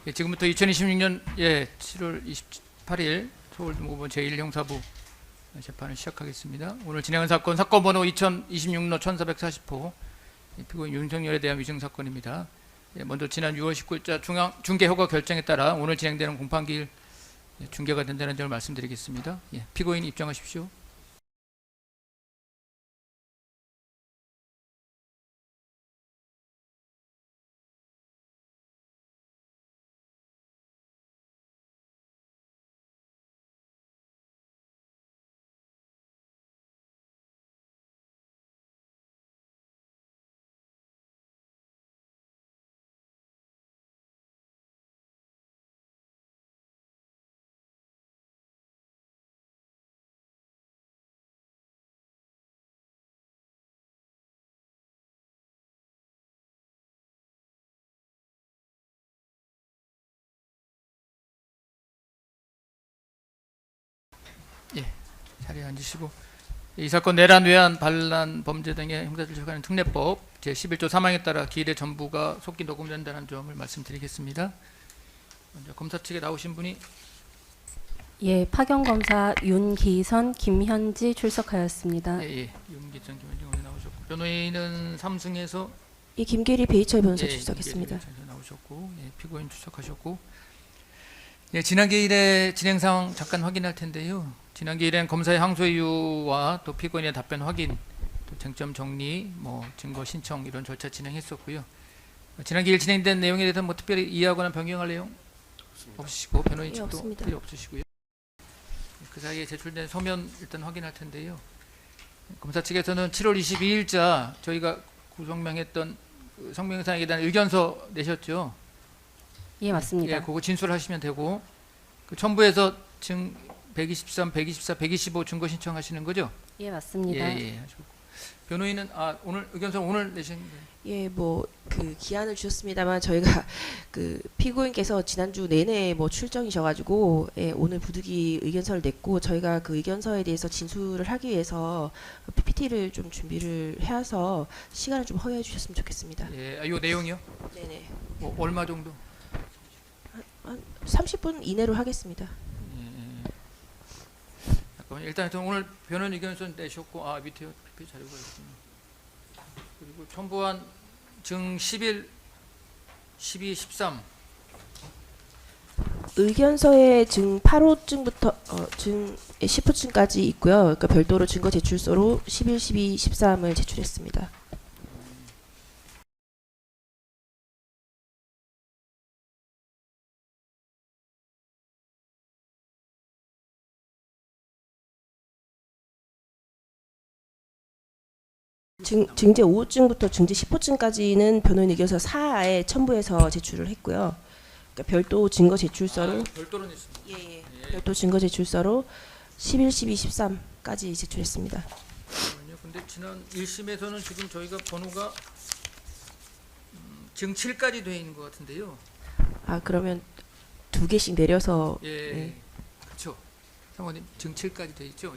예, 지금부터 2026년 7월 28일 서울등법원 제1형사부 재판을 시작하겠습니다. 오늘 진행한 사건 번호 2026로 1440호 피고인 윤석열에 대한 위증사건입니다. 먼저 지난 6월 19일자 중개허가 결정에 따라 오늘 진행되는 공판기일 중개가 된다는 점을 말씀드리겠습니다. 피고인 입장하십시오. 자리에 앉으시고, 이 사건 내란, 외환, 반란, 범죄 등의 형사를 처하는 특례법 제11조 3항에 따라 기일의 전부가 속기 녹음된다는 점을 말씀드리겠습니다. 먼저 검사 측에 나오신 분이 파견 검사 윤기선, 김현지 출석하였습니다. 윤기천, 김현지 오늘 나오셨고, 변호인은 삼승에서 김계리 베이철 변호사 출석했습니다. 나오셨고, 피고인 출석하셨고, 지난 기일의 진행 상황 잠깐 확인할 텐데요. 지난 기일엔 검사의 항소 이유와 또 피고인의 답변 확인, 또 쟁점 정리, 증거 신청 이런 절차 진행했었고요. 지난 기일 진행된 내용에 대해서 특별히 이해하거나 변경할 내용 없으시고, 변호인 측도 필요 없으시고요. 그 사이에 제출된 서면 일단 확인할 텐데요. 검사 측에서는 7월 22일자 저희가 구성명했던 성명사항에 대한 의견서 내셨죠? 예, 맞습니다. 그거 진술하시면 되고, 그 첨부해서 증 123, 124, 125 증거 신청하시는 거죠? 예, 맞습니다. 하시고. 변호인은 오늘 의견서 오늘 내신 거예요? 그 기한을 주셨습니다만 저희가 그 피고인께서 지난주 내내 출정이셔가지고 오늘 부득이 의견서를 냈고, 저희가 그 의견서에 대해서 진술을 하기 위해서 PPT를 좀 준비를 해서 시간을 좀 허용해 주셨으면 좋겠습니다. 이 내용이요? 네네. 얼마 정도? 한 30분 이내로 하겠습니다. 잠깐만요. 일단 오늘 변호인 의견서 내셨고, 밑에 PPT 자료가 있군요. 그리고 첨부한 증 11, 12, 13. 의견서에 증 8호증부터 증 10호증까지 있고요. 그러니까 별도로 증거 제출서로 11, 12, 13을 제출했습니다. 증제 5호증부터 증제 10호증까지는 변호인 의견서 4에 첨부해서 제출을 했고요. 그러니까 별도 증거 제출서로 별도로 냈습니다. 별도 증거 제출서로 11, 12, 13까지 제출했습니다. 근데 지난 1심에서는 지금 저희가 번호가 증 7까지 되어 있는 것 같은데요. 그러면 두 개씩 내려서 그렇죠. 사모님 증 7까지 되어 있죠.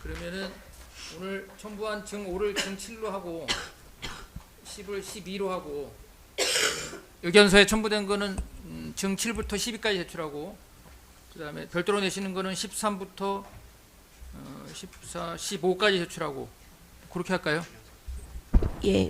그러면은 오늘 첨부한 증 5를 증 7로 하고 10을 12로 하고, 의견서에 첨부된 거는 증 7부터 12까지 제출하고, 그 다음에 별도로 내시는 거는 13부터 14, 15까지 제출하고, 그렇게 할까요? 예.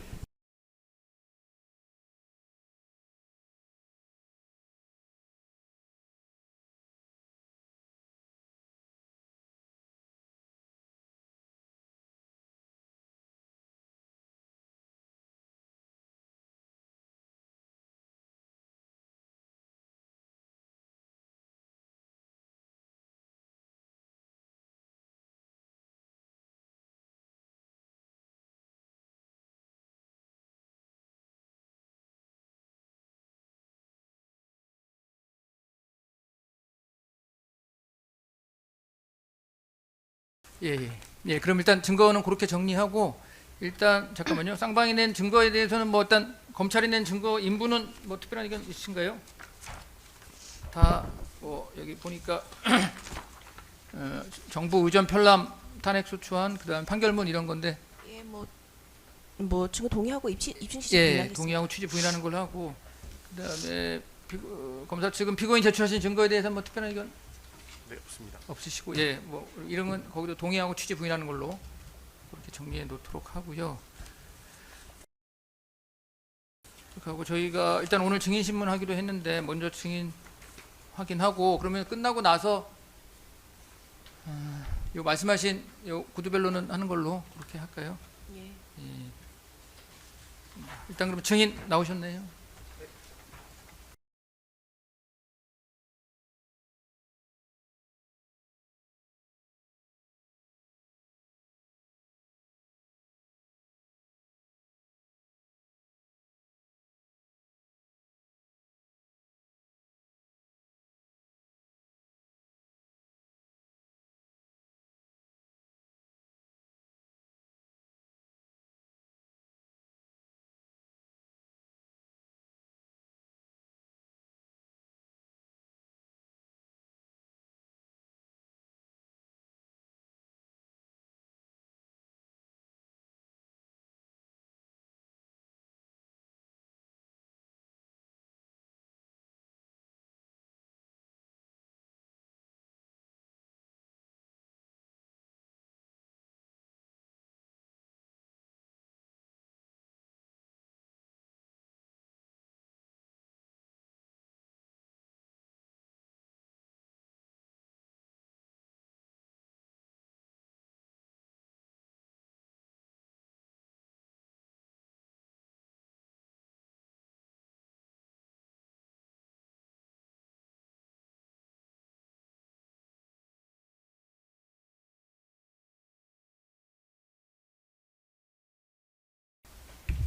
그럼 일단 증거는 그렇게 정리하고, 일단 잠깐만요. 쌍방이 낸 증거에 대해서는 일단 검찰이 낸 증거 인부는 특별한 의견 있으신가요? 다 여기 보니까 정부 의전 편람 탄핵 소추안, 그다음 판결문 이런 건데, 증거 동의하고 입증 시청 부인하겠습니다. 동의하고 취지 부인하는 걸로 하고, 그다음에 검사 측은 피고인 제출하신 증거에 대해서 뭐 특별한 의견 네, 없습니다. 없으시고, 예, 뭐 이런 건 거기도 동의하고 취지 부인하는 걸로 그렇게 정리해 놓도록 하고요. 하고 저희가 일단 오늘 증인 신문하기로 했는데 먼저 증인 확인하고 그러면 끝나고 나서 요 말씀하신 요 구두변론은 하는 걸로 그렇게 할까요? 예. 예. 일단 그럼 증인 나오셨네요.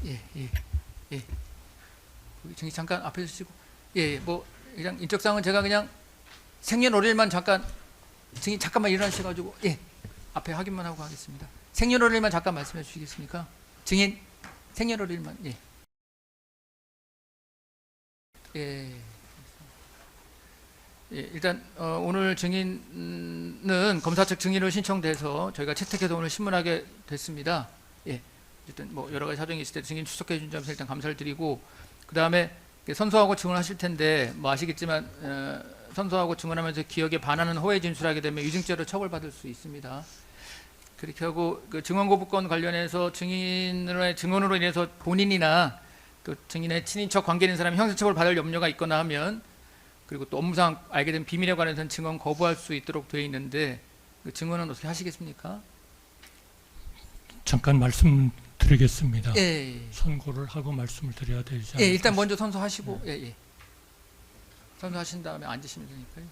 예, 예, 예. 거기 증인 잠깐 앞에 서시고, 예, 뭐 그냥 인적사항은 제가 그냥 생년월일만 잠깐 증인 잠깐만 일어나셔가지고, 예, 앞에 확인만 하고 하겠습니다. 생년월일만 잠깐 말씀해 주시겠습니까? 증인 생년월일만, 예, 예. 예, 일단 오늘 증인은 검사 측 증인으로 신청돼서 저희가 채택해서 오늘 신문하게 됐습니다. 예. 어쨌든 뭐 여러 가지 사정이 있을 때 증인 출석해 준 점에서 일단 감사를 드리고, 그 다음에 선서하고 증언하실 텐데 뭐 아시겠지만 선서하고 증언하면서 기억에 반하는 허위 진술하게 되면 위증죄로 처벌받을 수 있습니다. 그렇게 하고 그 증언 거부권 관련해서 증인의 증언으로 인해서 본인이나 또 증인의 친인척 관계 있는 사람이 형사처벌 받을 염려가 있거나 하면, 그리고 또 업무상 알게 된 비밀에 관해서는 증언 거부할 수 있도록 되어 있는데 그 증언은 어떻게 하시겠습니까? 잠깐 말씀드리겠습니다. 예. 선고를 하고 말씀을 드려야 되지 않을까? 예, 일단 먼저 선서하시고, 예, 예. 선서하신 다음에 앉으시면 되니까요.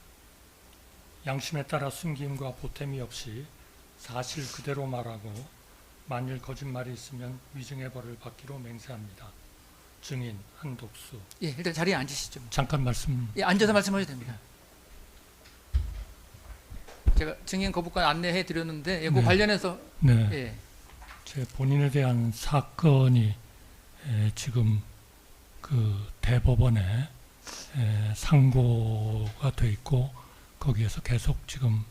양심에 따라 숨김과 보탬이 없이 사실 그대로 말하고 만일 거짓말이 있으면 위증의 벌을 받기로 맹세합니다. 증인 한독수. 예, 일단 자리에 앉으시죠. 잠깐 말씀. 예, 앉아서 말씀하셔도 됩니다. 제가 증인 거부권 안내해 드렸는데, 예, 그 네. 관련해서, 네, 예, 제 본인에 대한 사건이 지금 그 대법원에 상고가 돼 있고 거기에서 계속 지금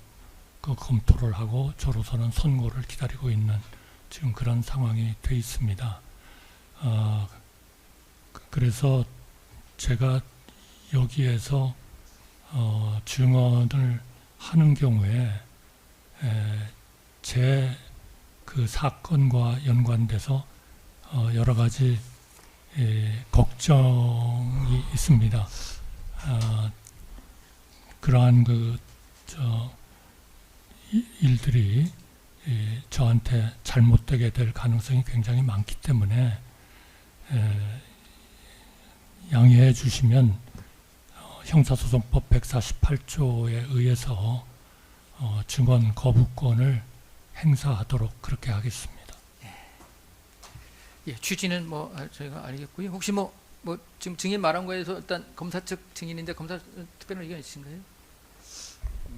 그 검토를 하고 저로서는 선고를 기다리고 있는 지금 그런 상황이 돼 있습니다. 그래서 제가 여기에서 증언을 하는 경우에 제 그 사건과 연관돼서 여러 가지 걱정이 있습니다. 그러한 일들이 저한테 잘못되게 될 가능성이 굉장히 많기 때문에 양해해 주시면 형사소송법 148조에 의해서 증언 거부권을 행사하도록 그렇게 하겠습니다. 예, 취지는 뭐 저희가 알겠고요. 혹시 뭐 지금 증인 말한 거에서 일단 검사 측 증인인데 검사 특별한 의견 있으신가요?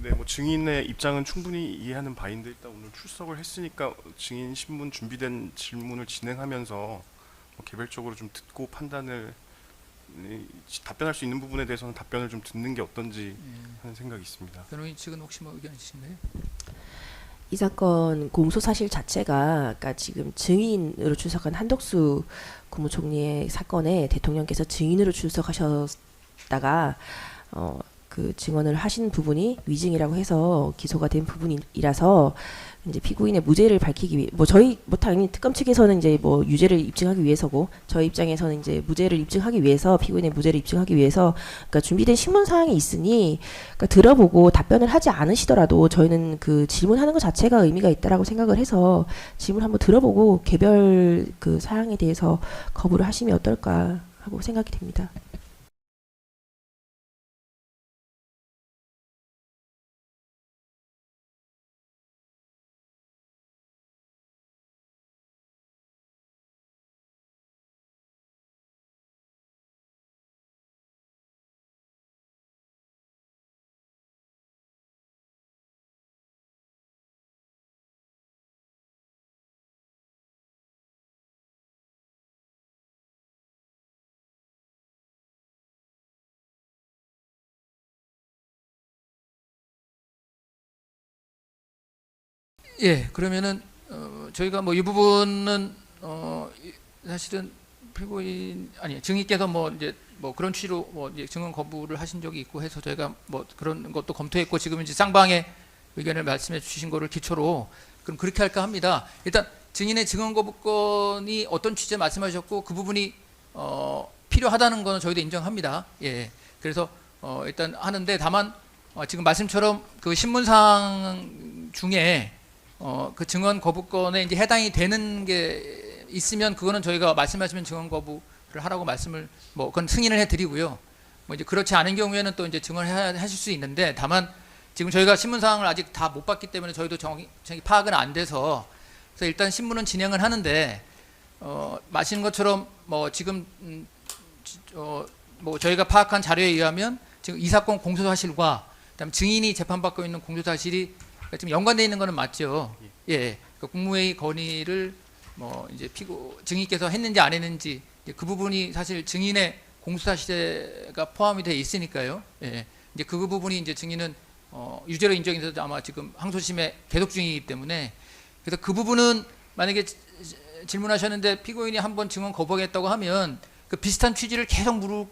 네, 뭐 증인의 입장은 충분히 이해하는 바인데 일단 오늘 출석을 했으니까 증인 신문 준비된 질문을 진행하면서 뭐 개별적으로 좀 듣고 판단을 답변할 수 있는 부분에 대해서는 답변을 좀 듣는 게 어떤지 하는 생각이 있습니다. 변호인 측은 혹시 뭐 의견 있으신가요? 이 사건 공소 사실 자체가 아까 지금 증인으로 출석한 한덕수 국무총리의 사건에 대통령께서 증인으로 출석하셨던 있다가 그 증언을 하신 부분이 위증이라고 해서 기소가 된 부분이라서 이제 피고인의 무죄를 밝히기 위해 당연히 특검 측에서는 이제 뭐 유죄를 입증하기 위해서고 저희 입장에서는 이제 무죄를 입증하기 위해서 피고인의 무죄를 입증하기 위해서 그러니까 준비된 신문 사항이 있으니 그러니까 들어보고 답변을 하지 않으시더라도 저희는 그 질문하는 것 자체가 의미가 있다라고 생각을 해서 질문 한번 들어보고 개별 그 사항에 대해서 거부를 하시면 어떨까 하고 생각이 됩니다. 예, 그러면은 저희가 뭐 이 부분은 사실은 피고인 아니 증인께서 뭐 이제 뭐 그런 취지로 뭐 이제 증언 거부를 하신 적이 있고 해서 저희가 뭐 그런 것도 검토했고 지금 이제 쌍방의 의견을 말씀해 주신 거를 기초로 그럼 그렇게 할까 합니다. 일단 증인의 증언 거부권이 어떤 취지에 말씀하셨고 그 부분이 필요하다는 거는 저희도 인정합니다. 예, 그래서 일단 하는데 다만 지금 말씀처럼 그 신문상 중에 그 증언 거부권에 이제 해당이 되는 게 있으면 그거는 저희가 말씀하시면 증언 거부를 하라고 말씀을 뭐 그건 승인을 해드리고요. 뭐 이제 그렇지 않은 경우에는 또 이제 증언을 하실 수 있는데 다만 지금 저희가 신문사항을 아직 다 못 봤기 때문에 저희도 정확히 파악은 안 돼서 그래서 일단 신문은 진행을 하는데 마시는 것처럼 뭐 지금 뭐 저희가 파악한 자료에 의하면 지금 이 사건 공소사실과 그다음 증인이 재판받고 있는 공소사실이 지금 연관되어 있는 거는 맞죠. 예, 그 국무회의 건의를 뭐 이제 증인께서 했는지 안 했는지 그 부분이 사실 증인의 공소사실가 포함이 돼 있으니까요. 예, 이제 그 부분이 이제 증인은 유죄로 인정해서 아마 지금 항소심에 계속 중이기 때문에 그래서 그 부분은 만약에 질문하셨는데 피고인이 한번 증언 거부하겠다고 하면 그 비슷한 취지를 계속 물을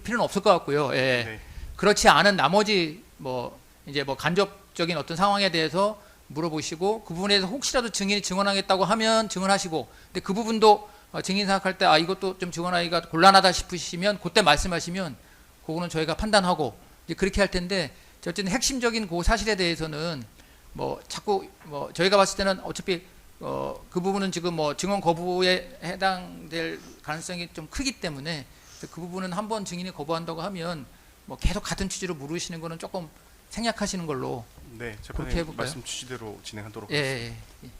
필요는 없을 것 같고요. 예, 네. 그렇지 않은 나머지 뭐 이제 뭐 간접적인 어떤 상황에 대해서 물어보시고 그 부분에 대해서 혹시라도 증인이 증언하겠다고 하면 증언하시고 근데 그 부분도 증인 생각할 때 이것도 좀 증언하기가 곤란하다 싶으시면 그때 말씀하시면 그거는 저희가 판단하고 이제 그렇게 할 텐데 어쨌든 핵심적인 그 사실에 대해서는 뭐 자꾸 뭐 저희가 봤을 때는 어차피 그 부분은 지금 뭐 증언 거부에 해당될 가능성이 좀 크기 때문에 그 부분은 한번 증인이 거부한다고 하면 뭐 계속 같은 취지로 물으시는 거는 조금 생략하시는 걸로. 네, 그렇게 재판의 해볼까요? 말씀 취지대로 진행하도록 예, 하겠습니다. 예, 예.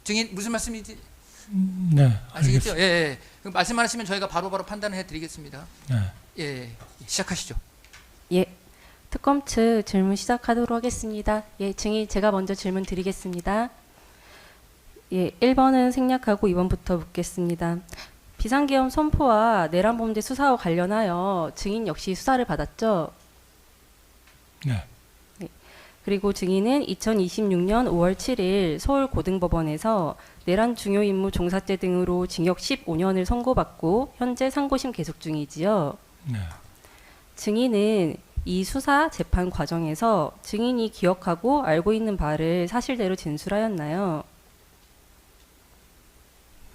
증인 무슨 말씀인지 네, 아시겠죠? 알겠습니다. 예, 예. 그럼 말씀하시면 저희가 바로바로 판단을 해드리겠습니다. 네. 예, 예. 시작하시죠. 예, 특검 측 질문 시작하도록 하겠습니다. 예, 증인 제가 먼저 질문 드리겠습니다. 예, 1번은 생략하고 2번부터 묻겠습니다. 비상계엄 선포와 내란범죄 수사와 관련하여 증인 역시 수사를 받았죠? 네. 그리고 증인은 2026년 5월 7일 서울고등법원에서 내란 중요임무 종사죄 등으로 징역 15년을 선고받고 현재 상고심 계속 중이지요. 네. 증인은 이 수사 재판 과정에서 증인이 기억하고 알고 있는 바를 사실대로 진술하였나요?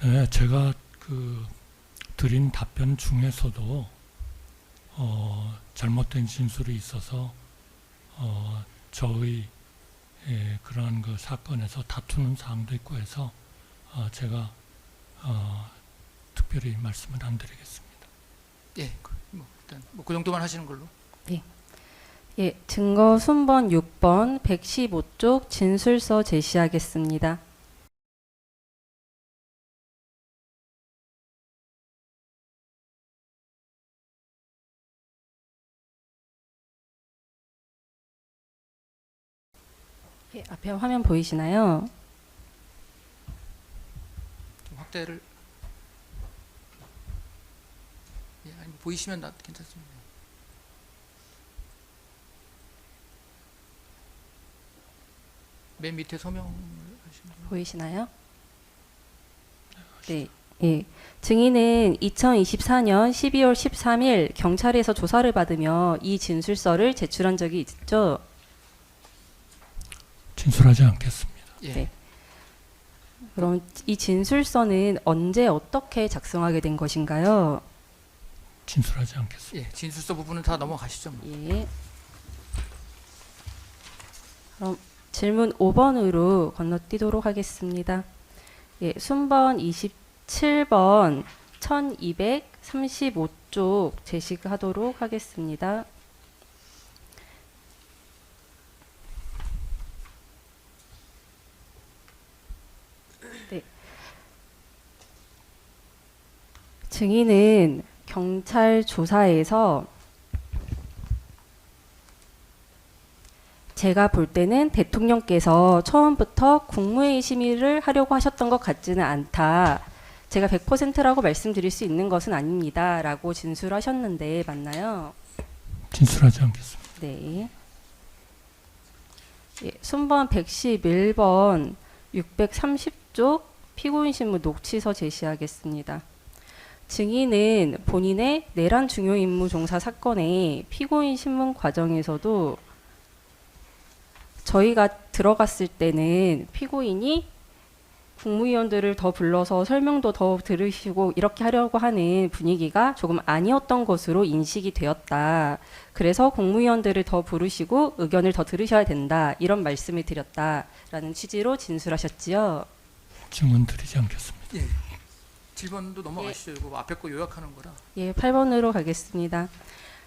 네, 제가 드린 답변 중에서도 잘못된 진술이 있어서 저의 그러한 그 사건에서 다투는 사항도 있고 해서 제가 특별히 말씀을 안 드리겠습니다. 예, 뭐 일단 뭐 그 정도만 하시는 걸로. 예, 증거 순번 6번 115쪽 진술서 제시하겠습니다. 예, 앞에 화면 보이시나요? 좀 확대를 예, 아니 뭐 보이시면 괜찮습니다. 맨 밑에 서명을 하시면 보이시나요? 네. 예. 증인은 2024년 12월 13일 경찰에서 조사를 받으며 이 진술서를 제출한 적이 있죠. 진술하지 않겠습니다. 예. 네. 그럼 이 진술서는 언제 어떻게 작성하게 된 것인가요? 진술하지 않겠습니다. 예. 진술서 부분은 다 넘어가시죠. 뭐. 예. 그럼 질문 5번으로 건너뛰도록 하겠습니다. 예, 순번 27번 1235쪽 제시하도록 하겠습니다. 네. 증인은 경찰 조사에서 제가 볼 때는 대통령께서 처음부터 국무회의 심의를 하려고 하셨던 것 같지는 않다. 제가 100%라고 말씀드릴 수 있는 것은 아닙니다. 라고 진술하셨는데 맞나요? 진술하지 않겠습니다. 네. 예, 순번 111번 630쪽 피고인 신문 녹취서 제시하겠습니다. 증인은 본인의 내란 중요 임무 종사 사건의 피고인 신문 과정에서도 저희가 들어갔을 때는 피고인이 국무위원들을 더 불러서 설명도 더 들으시고 이렇게 하려고 하는 분위기가 조금 아니었던 것으로 인식이 되었다. 그래서 국무위원들을 더 부르시고 의견을 더 들으셔야 된다. 이런 말씀을 드렸다라는 취지로 진술하셨지요. 증언 드리지 않겠습니다. 예. 7번도 넘어가시죠. 이거 앞에 거 요약하는 거라. 예, 8번으로 가겠습니다.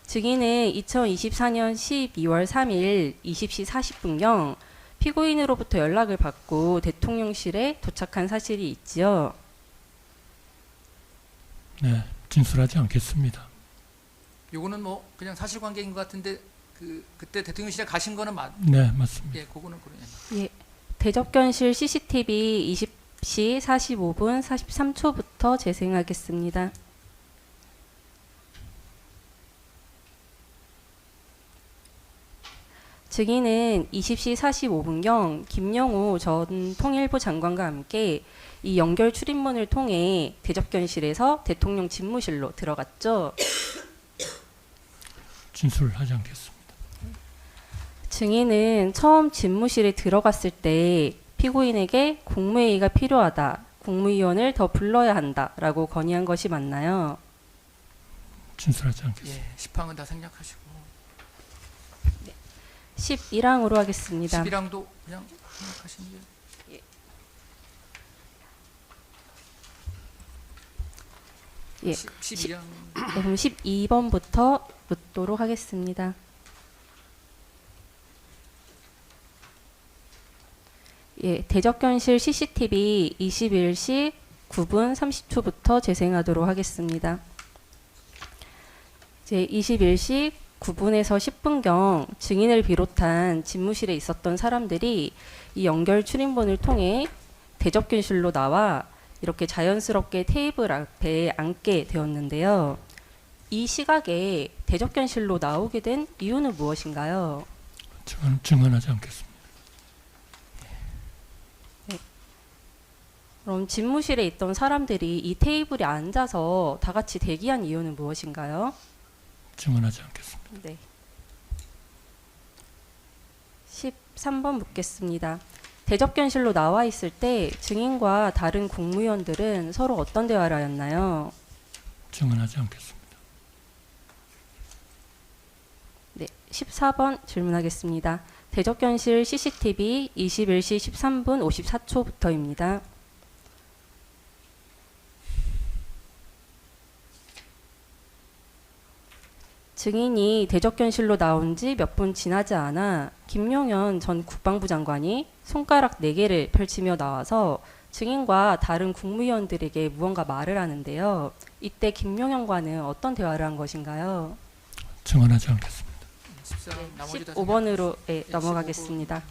증인은 2024년 12월 3일 20시 40분경 피고인으로부터 연락을 받고 대통령실에 도착한 사실이 있지요. 네, 진술하지 않겠습니다. 요거는 뭐 그냥 사실관계인 것 같은데 그때 대통령실에 가신 거는 네, 맞습니다. 예, 그거는 그러냐. 예, 대접견실 CCTV 20시 45분 43초부터 재생하겠습니다. 증인은 20시 45분경 김영우 전 통일부 장관과 함께 이 연결 출입문을 통해 대접견실에서 대통령 집무실로 들어갔죠. 진술하지 않겠습니다. 증인은 처음 집무실에 들어갔을 때 피고인에게 국무회의가 필요하다, 국무위원을 더 불러야 한다라고 건의한 것이 맞나요? 진술하지 않겠습니다. 예, 10항은 다 생략하시고 11항으로 하겠습니다. 11항도 그냥 생략하시는 게. 예. 12항. 그럼 12번부터 묻도록 하겠습니다. 예, 대접견실 CCTV 21시 9분 30초부터 재생하도록 하겠습니다. 이제 21시 9분에서 10분경 증인을 비롯한 집무실에 있었던 사람들이 이 연결 출입문을 통해 대접견실로 나와 이렇게 자연스럽게 테이블 앞에 앉게 되었는데요. 이 시각에 대접견실로 나오게 된 이유는 무엇인가요? 증언하지 않겠습니다. 그럼 집무실에 있던 사람들이 이 테이블에 앉아서 다 같이 대기한 이유는 무엇인가요? 증언하지 않겠습니다. 네. 13번 묻겠습니다. 대접견실로 나와 있을 때 증인과 다른 국무위원들은 서로 어떤 대화를 하였나요? 증언하지 않겠습니다. 네, 14번 질문하겠습니다. 대접견실 CCTV 21시 13분 54초부터입니다. 증인이 대접견실로 나온 지 몇 분 지나지 않아 김용현 전 국방부 장관이 손가락 4개를 펼치며 나와서 증인과 다른 국무위원들에게 무언가 말을 하는데요. 이때 김용현과는 어떤 대화를 한 것인가요? 증언하지 않겠습니다. 14항 나머지 다 15번으로 예, 넘어가겠습니다.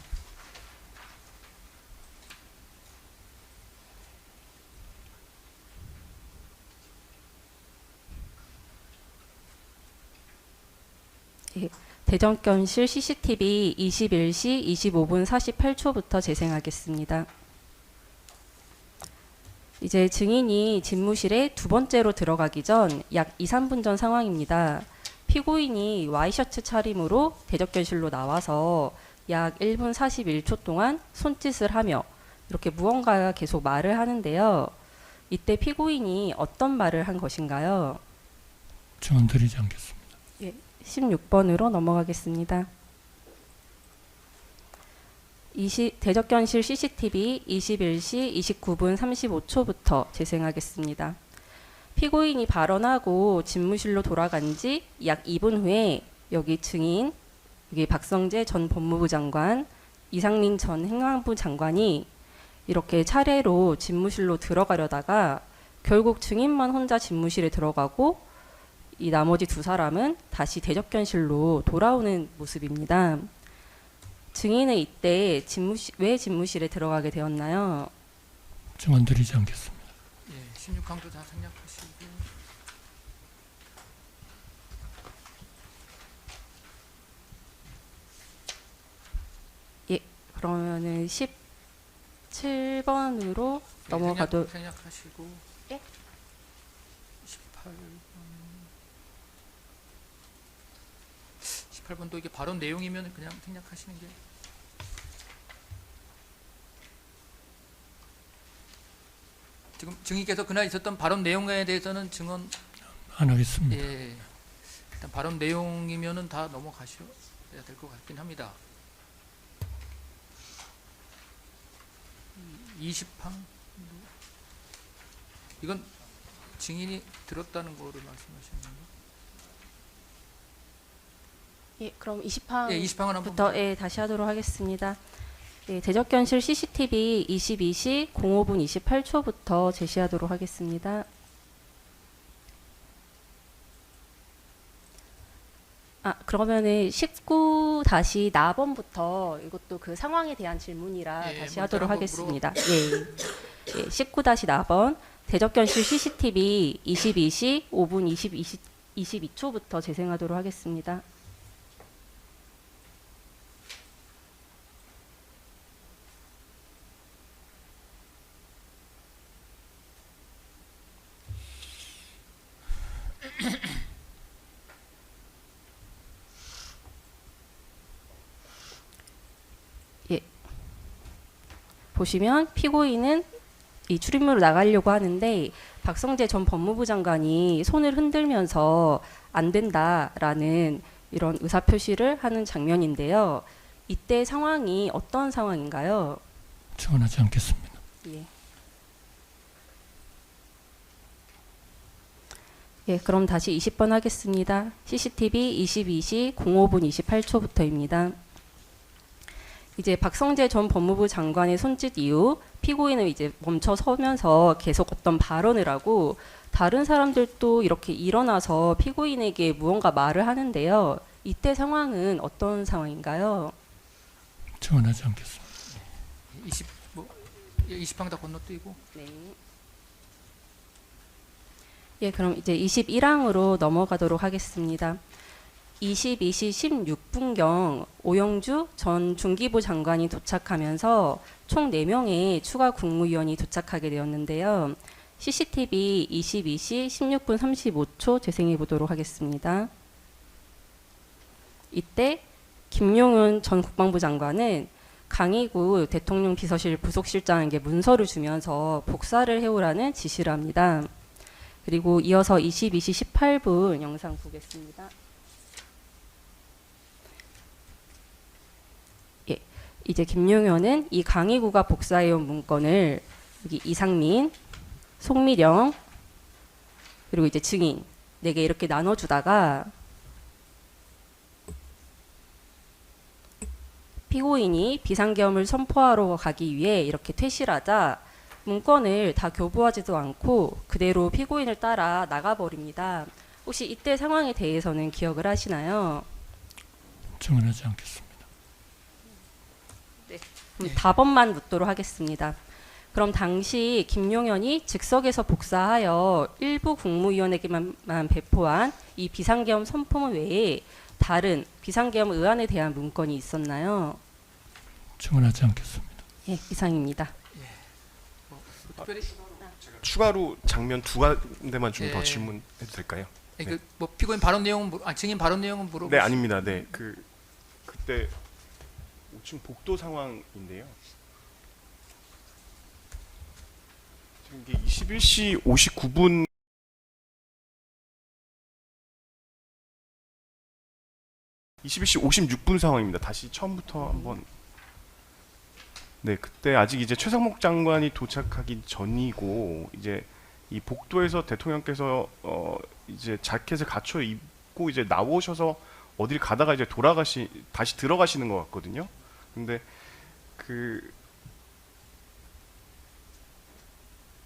예, 대접견실 CCTV 21시 25분 48초부터 재생하겠습니다. 이제 증인이 집무실에 두 번째로 들어가기 전 약 2, 3분 전 상황입니다. 피고인이 와이셔츠 차림으로 대적견실로 나와서 약 1분 41초 동안 손짓을 하며 이렇게 무언가 계속 말을 하는데요. 이때 피고인이 어떤 말을 한 것인가요? 증언 드리지 않겠습니다. 16번으로 넘어가겠습니다. 대적견실 CCTV 21시 29분 35초부터 재생하겠습니다. 피고인이 발언하고 집무실로 돌아간 지 약 2분 후에 여기 증인, 여기 박성재 전 법무부 장관, 이상민 전 행안부 장관이 이렇게 차례로 집무실로 들어가려다가 결국 증인만 혼자 집무실에 들어가고 이 나머지 두 사람은 다시 대적견실로 돌아오는 모습입니다. 증인은 이때 왜 집무실에 들어가게 되었나요? 증언 드리지 않겠습니다. 예, 16항도 다 생략하시고 그러면은 17번으로 넘어가도 생략하시고 예? 18번도 이게 발언 내용이면 그냥 생략하시는 게 지금 증인께서 그날 있었던 발언 내용에 대해서는 증언 안 하겠습니다. 예 일단 발언 내용이면은 다 넘어가셔야 될 것 같긴 합니다. 20항 이건 증인이 들었다는 거를 말씀하시는 건가요? 그럼 20항 예, 20항은 한번 부터 다시 하도록 하겠습니다. 대적견실 CCTV 22시 05분 28초부터 제시하도록 하겠습니다. 그러면은 19-4번부터 이것도 그 상황에 대한 질문이라 예, 다시 먼저 하도록 한번 하겠습니다. 19-4번 대적견실 CCTV 22시 5분 22초부터 재생하도록 하겠습니다. 보시면 피고인은 이 출입문으로 나가려고 하는데 박성재 전 법무부 장관이 손을 흔들면서 안 된다라는 이런 의사표시를 하는 장면인데요. 이때 상황이 어떤 상황인가요? 증언하지 않겠습니다. 그럼 다시 20번 하겠습니다. CCTV 22시 05분 28초부터입니다. 이제 박성재 전 법무부 장관의 손짓 이후 피고인은 이제 멈춰 서면서 계속 어떤 발언을 하고 다른 사람들도 이렇게 일어나서 피고인에게 무언가 말을 하는데요. 이때 상황은 어떤 상황인가요? 증언하지 않겠습니다. 20항 다 건너뛰고 그럼 이제 21항으로 넘어가도록 하겠습니다. 22시 16분경 오영주 전 중기부 장관이 도착하면서 총 4명의 추가 국무위원이 도착하게 되었는데요. CCTV 22시 16분 35초 재생해 보도록 하겠습니다. 이때 김용은 전 국방부 장관은 강희구 대통령 비서실 부속실장에게 문서를 주면서 복사를 해오라는 지시를 합니다. 그리고 이어서 22시 18분 영상 보겠습니다. 이제 김용현은 이 강희구가 복사해온 문건을 여기 이상민, 송미령, 그리고 이제 증인 4개 이렇게 나눠주다가 피고인이 비상계엄을 선포하러 가기 위해 이렇게 퇴실하자 문건을 다 교부하지도 않고 그대로 피고인을 따라 나가버립니다. 혹시 이때 상황에 대해서는 기억을 하시나요? 증언하지 않겠습니다. 답변만 묻도록 하겠습니다. 그럼 당시 김용현이 즉석에서 복사하여 일부 국무위원에게만 배포한 이 비상계엄 선포문 외에 다른 비상계엄 의안에 대한 문건이 있었나요? 증언하지 않겠습니다. 이상입니다. 특별히 제가 추가로 장면 두 가지만 좀 더 예. 질문해도 될까요? 그 뭐 피고인 발언 내용은 증인 발언 내용은 물어보. 네, 아닙니다. 네, 그때 5층 복도 상황인데요. 지금 이게 21시 59분 21시 56분 상황입니다. 다시 처음부터 한번. 네, 그때 아직 이제 최상목 장관이 도착하기 전이고 이제 이 복도에서 대통령께서 이제 자켓을 갖춰 입고 이제 나오셔서 어딜 가다가 이제 다시 들어가시는 것 같거든요. 근데 그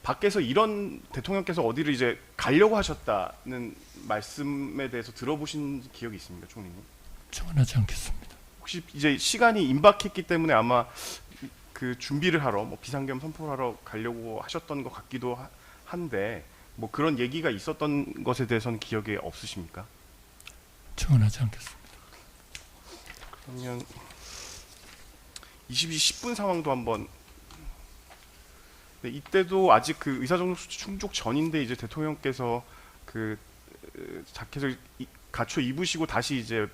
밖에서 이런 대통령께서 어디를 이제 가려고 하셨다는 말씀에 대해서 들어보신 기억이 있습니까, 총리님? 증언하지 않겠습니다. 혹시 이제 시간이 임박했기 때문에 아마 그 준비를 하러 뭐 비상겸 선포를 하러 가려고 하셨던 것 같기도 한데 뭐 그런 얘기가 있었던 것에 대해서는 기억이 없으십니까? 증언하지 않겠습니다. 그러면 22시 10분 상황도 한번. 네, 이때도 아직 그 의사정수 충족 전인데 이제 대통령께서 그 자켓을 갖춰 입으시고 다시 이제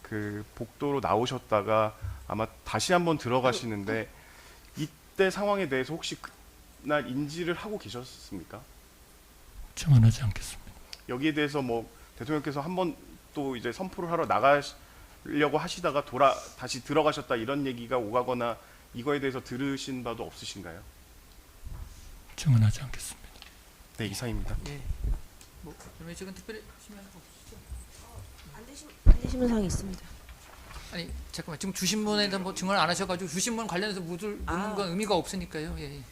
그 복도로 나오셨다가 아마 다시 한번 들어가시는데 이때 상황에 대해서 혹시 그날 인지를 하고 계셨습니까? 증언하지 않겠습니다. 여기에 대해서 뭐 대통령께서 한번 또 이제 선포를 하러 나가려고 하시다가 다시 들어가셨다 이런 얘기가 오가거나 이거에 대해서 들으신 바도 없으신가요? 증언하지 않겠습니다. 네, 이상입니다. 예. 뭐 그러면 지금 특별히 심의하는 거 없으시죠? 안 되시는 사항이 있습니다. 아니 잠깐만 지금 주신문에 대한 뭐 증언을 안 하셔가지고 주신문 관련해서 묻는 아. 건 의미가 없으니까요. 예. 예.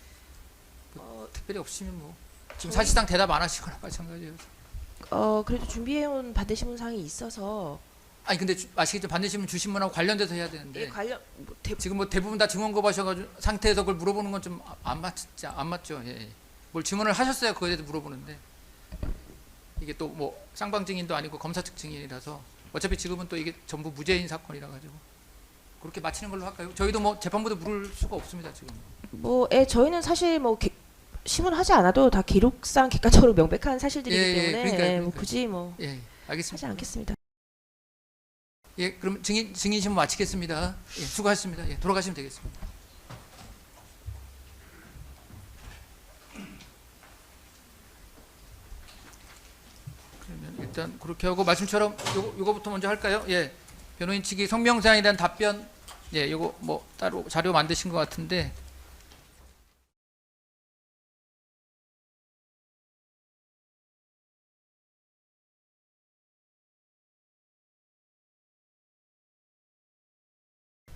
뭐 특별히 없으시면 뭐 지금 사실상 대답 안 하시거나 마찬가지예요. 그래도 준비해온 반대신문 사항이 있어서 아니 근데 아시겠죠? 반대시면 주신문하고 관련돼서 해야 되는데 관련 지금 뭐 대부분 다 증언 거부하셔가지고 상태에서 그걸 물어보는 건 좀 안 맞죠. 예, 예. 뭘 증언을 하셨어야 그거에 대해서 물어보는데 이게 또 뭐 쌍방 증인도 아니고 검사 측 증인이라서 어차피 지금은 또 이게 전부 무죄인 사건이라 가지고 그렇게 마치는 걸로 할까요? 저희도 뭐 재판부도 물을 수가 없습니다 지금. 저희는 사실 뭐 신문하지 않아도 다 기록상 객관적으로 명백한 사실들이기 예, 예, 때문에 그러니까요, 뭐 그러니까요. 굳이 뭐 예, 알겠습니다. 하지 않겠습니다. 예, 그럼 증인신문 마치겠습니다. 예, 수고하셨습니다. 예, 돌아가시면 되겠습니다. 그러면 일단 그렇게 하고 말씀처럼 요거부터 먼저 할까요? 예, 변호인 측이 성명사항에 대한 답변, 예, 요거 뭐 따로 자료 만드신 것 같은데.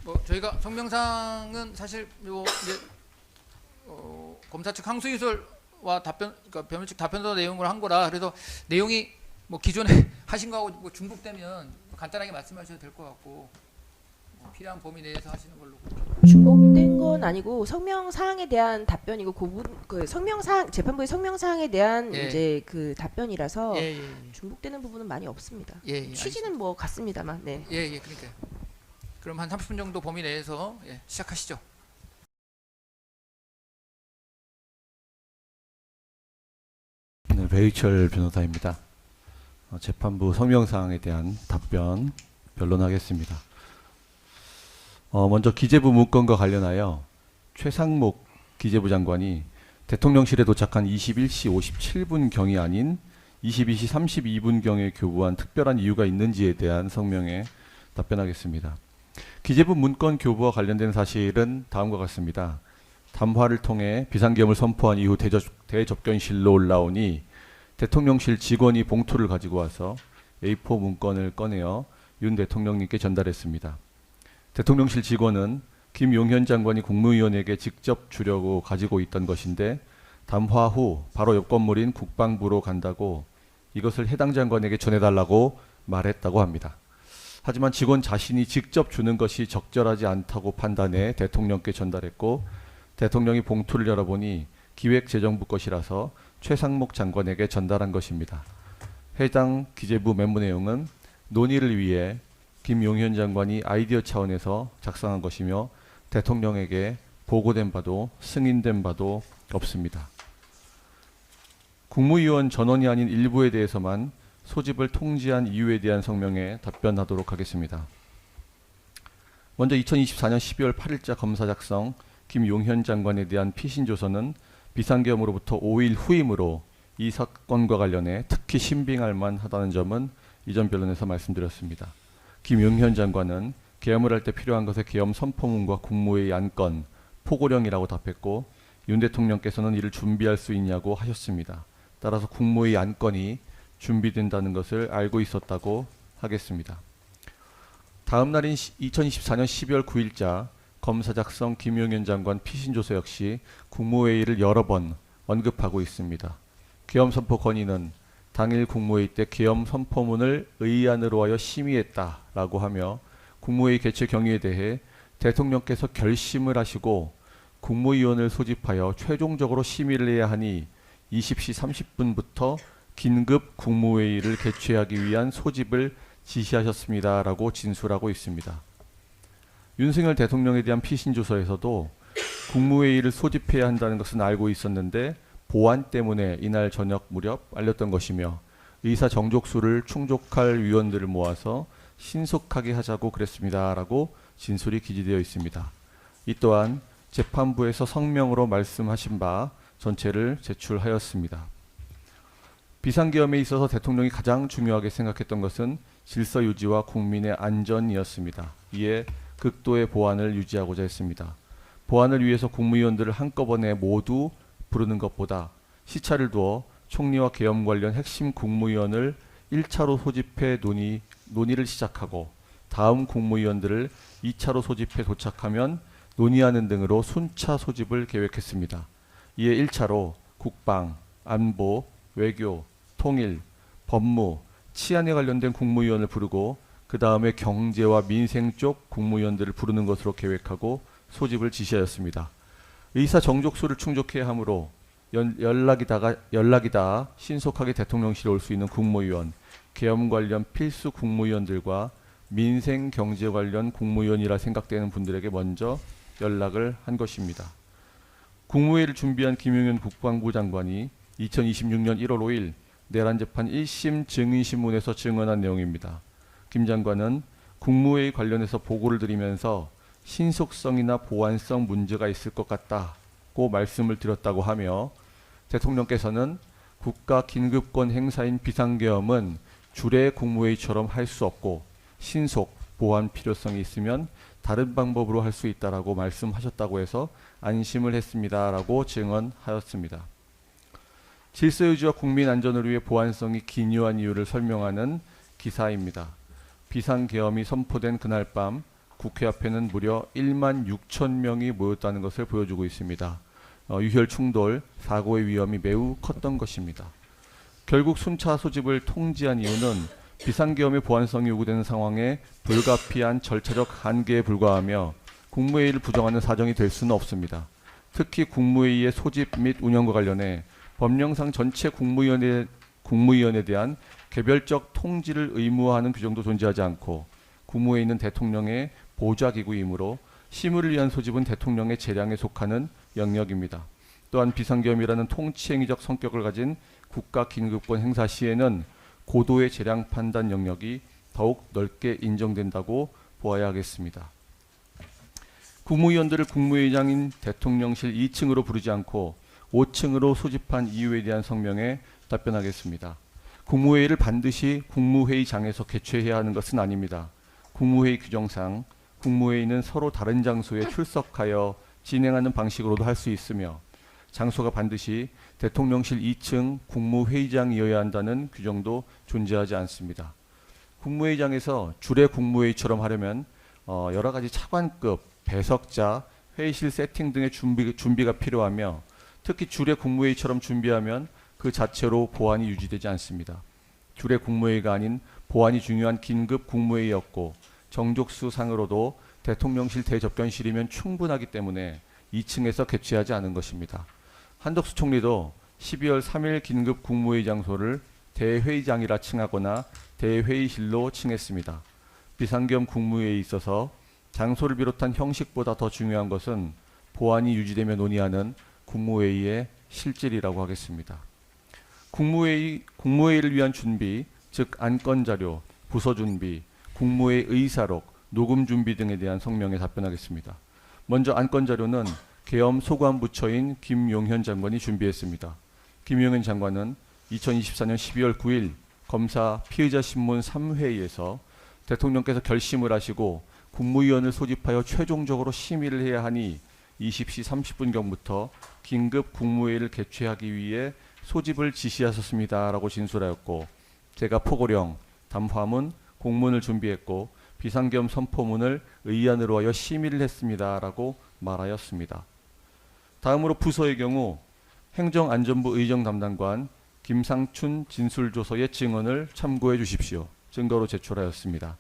뭐 저희가 성명상은 사실 요 이제 검사 측 항소 유설과 답변, 그러니까 변호 측 답변서 내용을 한 거라 그래서 내용이 뭐 기존에 하신 거하고 뭐 중복되면 간단하게 말씀하셔도 될 것 같고 뭐 필요한 범위 내에서 하시는 걸로. 중복된 건 아니고 성명 사항에 대한 답변이고 그 성명 사항 재판부의 성명 사항에 대한 예. 이제 그 답변이라서 예, 예, 중복되는 부분은 많이 없습니다. 예, 예, 취지는 뭐 같습니다만. 네. 예, 예, 그러니까요. 그럼 한 30분 정도 범위 내에서 예, 시작하시죠. 네, 배의철 변호사입니다. 재판부 성명사항에 대한 답변 변론하겠습니다. 먼저 기재부 문건과 관련하여 최상목 기재부 장관이 대통령실에 도착한 21시 57분경이 아닌 22시 32분경에 교부한 특별한 이유가 있는지에 대한 성명에 답변하겠습니다. 기재부 문건 교부와 관련된 사실은 다음과 같습니다. 담화를 통해 비상겸을 선포한 이후 대접견실로 올라오니 대통령실 직원이 봉투를 가지고 와서 A4 문건을 꺼내어 윤 대통령님께 전달했습니다. 대통령실 직원은 김용현 장관이 국무위원에게 직접 주려고 가지고 있던 것인데 담화 후 바로 옆 건물인 국방부로 간다고 이것을 해당 장관에게 전해달라고 말했다고 합니다. 하지만 직원 자신이 직접 주는 것이 적절하지 않다고 판단해 대통령께 전달했고 대통령이 봉투를 열어보니 기획재정부 것이라서 최상목 장관에게 전달한 것입니다. 해당 기재부 메모 내용은 논의를 위해 김용현 장관이 아이디어 차원에서 작성한 것이며 대통령에게 보고된 바도 승인된 바도 없습니다. 국무위원 전원이 아닌 일부에 대해서만 소집을 통지한 이유에 대한 성명에 답변하도록 하겠습니다. 먼저 2024년 12월 8일자 검사 작성 김용현 장관에 대한 피신 조서는 비상계엄으로부터 5일 후이므로 이 사건과 관련해 특히 신빙할 만하다는 점은 이전 변론에서 말씀드렸습니다. 김용현 장관은 계엄을 할 때 필요한 것의 계엄 선포문과 국무회의 안건, 포고령이라고 답했고 윤 대통령께서는 이를 준비할 수 있냐고 하셨습니다. 따라서 국무회의 안건이 준비된다는 것을 알고 있었다고 하겠습니다. 다음 날인 2024년 12월 9일자 검사 작성 김용현 장관 피신조서 역시 국무회의를 여러 번 언급하고 있습니다. 계엄 선포 건의는 당일 국무회의 때 계엄 선포문을 의안으로 하여 심의했다라고 하며 국무회의 개최 경위에 대해 대통령께서 결심을 하시고 국무위원을 소집하여 최종적으로 심의를 해야 하니 20시 30분부터 긴급 국무회의를 개최하기 위한 소집을 지시하셨습니다라고 진술하고 있습니다. 윤석열 대통령에 대한 피신조서에서도 국무회의를 소집해야 한다는 것은 알고 있었는데 보안 때문에 이날 저녁 무렵 알렸던 것이며 의사 정족수를 충족할 위원들을 모아서 신속하게 하자고 그랬습니다라고 진술이 기재되어 있습니다. 이 또한 재판부에서 성명으로 말씀하신 바 전체를 제출하였습니다. 비상계엄에 있어서 대통령이 가장 중요하게 생각했던 것은 질서 유지와 국민의 안전이었습니다. 이에 극도의 보안을 유지하고자 했습니다. 보안을 위해서 국무위원들을 한꺼번에 모두 부르는 것보다 시차를 두어 총리와 계엄 관련 핵심 국무위원을 1차로 소집해 논의를 시작하고 다음 국무위원들을 2차로 소집해 도착하면 논의하는 등으로 순차 소집을 계획했습니다. 이에 1차로 국방, 안보, 외교, 통일, 법무, 치안에 관련된 국무위원을 부르고 그 다음에 경제와 민생 쪽 국무위원들을 부르는 것으로 계획하고 소집을 지시하였습니다. 의사 정족수를 충족해야 하므로 연락이 닿아 신속하게 대통령실에 올 수 있는 국무위원, 계엄 관련 필수 국무위원들과 민생 경제 관련 국무위원이라 생각되는 분들에게 먼저 연락을 한 것입니다. 국무회의를 준비한 김용현 국방부 장관이 2026년 1월 5일 내란재판 1심 증인신문에서 증언한 내용입니다. 김 장관은 국무회의 관련해서 보고를 드리면서 신속성이나 보안성 문제가 있을 것 같다고 말씀을 드렸다고 하며 대통령께서는 국가 긴급권 행사인 비상계엄은 주례 국무회의처럼 할 수 없고 신속, 보안 필요성이 있으면 다른 방법으로 할 수 있다라고 말씀하셨다고 해서 안심을 했습니다라고 증언하였습니다. 질서유지와 국민 안전을 위해 보안성이 기묘한 이유를 설명하는 기사입니다. 비상계엄이 선포된 그날 밤 국회 앞에는 무려 1만 6천 명이 모였다는 것을 보여주고 있습니다. 유혈 충돌, 사고의 위험이 매우 컸던 것입니다. 결국 순차 소집을 통지한 이유는 비상계엄의 보안성이 요구되는 상황에 불가피한 절차적 한계에 불과하며 국무회의를 부정하는 사정이 될 수는 없습니다. 특히 국무회의의 소집 및 운영과 관련해 법령상 전체 국무위원에 대한 개별적 통지를 의무화하는 규정도 존재하지 않고 국무회의는 대통령의 보좌기구이므로 심의를 위한 소집은 대통령의 재량에 속하는 영역입니다. 또한 비상계엄이라는 통치행위적 성격을 가진 국가 긴급권 행사 시에는 고도의 재량 판단 영역이 더욱 넓게 인정된다고 보아야 하겠습니다. 국무위원들을 국무회의장인 대통령실 2층으로 부르지 않고 5층으로 소집한 이유에 대한 성명에 답변하겠습니다. 국무회의를 반드시 국무회의장에서 개최해야 하는 것은 아닙니다. 국무회의 규정상 국무회의는 서로 다른 장소에 출석하여 진행하는 방식으로도 할 수 있으며 장소가 반드시 대통령실 2층 국무회의장이어야 한다는 규정도 존재하지 않습니다. 국무회의장에서 주례 국무회의처럼 하려면 여러 가지 차관급, 배석자, 회의실 세팅 등의 준비가 필요하며 특히 주례 국무회의처럼 준비하면 그 자체로 보안이 유지되지 않습니다. 주례 국무회의가 아닌 보안이 중요한 긴급 국무회의였고 정족수 상으로도 대통령실 대접견실이면 충분하기 때문에 2층에서 개최하지 않은 것입니다. 한덕수 총리도 12월 3일 긴급 국무회의 장소를 대회의장이라 칭하거나 대회의실로 칭했습니다. 비상계엄 국무회의에 있어서 장소를 비롯한 형식보다 더 중요한 것은 보안이 유지되며 논의하는 국무회의의 실질이라고 하겠습니다. 국무회의를 위한 준비, 즉 안건 자료, 부서 준비, 국무회의 의사록, 녹음 준비 등에 대한 성명에 답변하겠습니다. 먼저 안건 자료는 계엄 소관부처인 김용현 장관이 준비했습니다. 김용현 장관은 2024년 12월 9일 검사 피의자 신문 3회에서 대통령께서 결심을 하시고 국무위원을 소집하여 최종적으로 심의를 해야 하니 20시 30분경부터 긴급 국무회의를 개최하기 위해 소집을 지시하셨습니다라고 진술하였고, 제가 포고령, 담화문, 공문을 준비했고 비상계엄 선포문을 의안으로 하여 심의를 했습니다라고 말하였습니다. 다음으로 부서의 경우 행정안전부 의정 담당관 김상춘 진술조서의 증언을 참고해 주십시오. 증거로 제출하였습니다.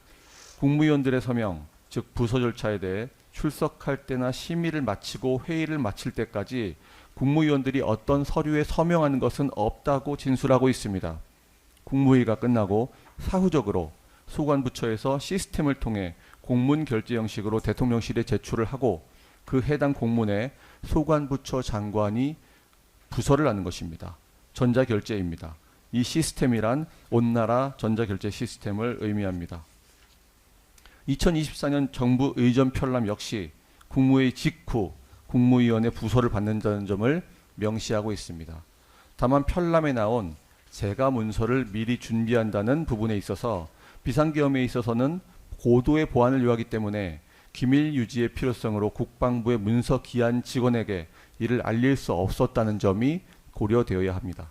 국무위원들의 서명, 즉 부서 절차에 대해 출석할 때나 심의를 마치고 회의를 마칠 때까지 국무위원들이 어떤 서류에 서명하는 것은 없다고 진술하고 있습니다. 국무회의가 끝나고 사후적으로 소관부처에서 시스템을 통해 공문 결제 형식으로 대통령실에 제출을 하고 그 해당 공문에 소관부처 장관이 부서를 하는 것입니다. 전자결제입니다. 이 시스템이란 온나라 전자결제 시스템을 의미합니다. 2024년 정부 의전 편람 역시 국무회의 직후 국무위원회 부서를 받는다는 점을 명시하고 있습니다. 다만 편람에 나온 재가 문서를 미리 준비한다는 부분에 있어서 비상계엄에 있어서는 고도의 보안을 요하기 때문에 기밀 유지의 필요성으로 국방부의 문서 기한 직원에게 이를 알릴 수 없었다는 점이 고려되어야 합니다.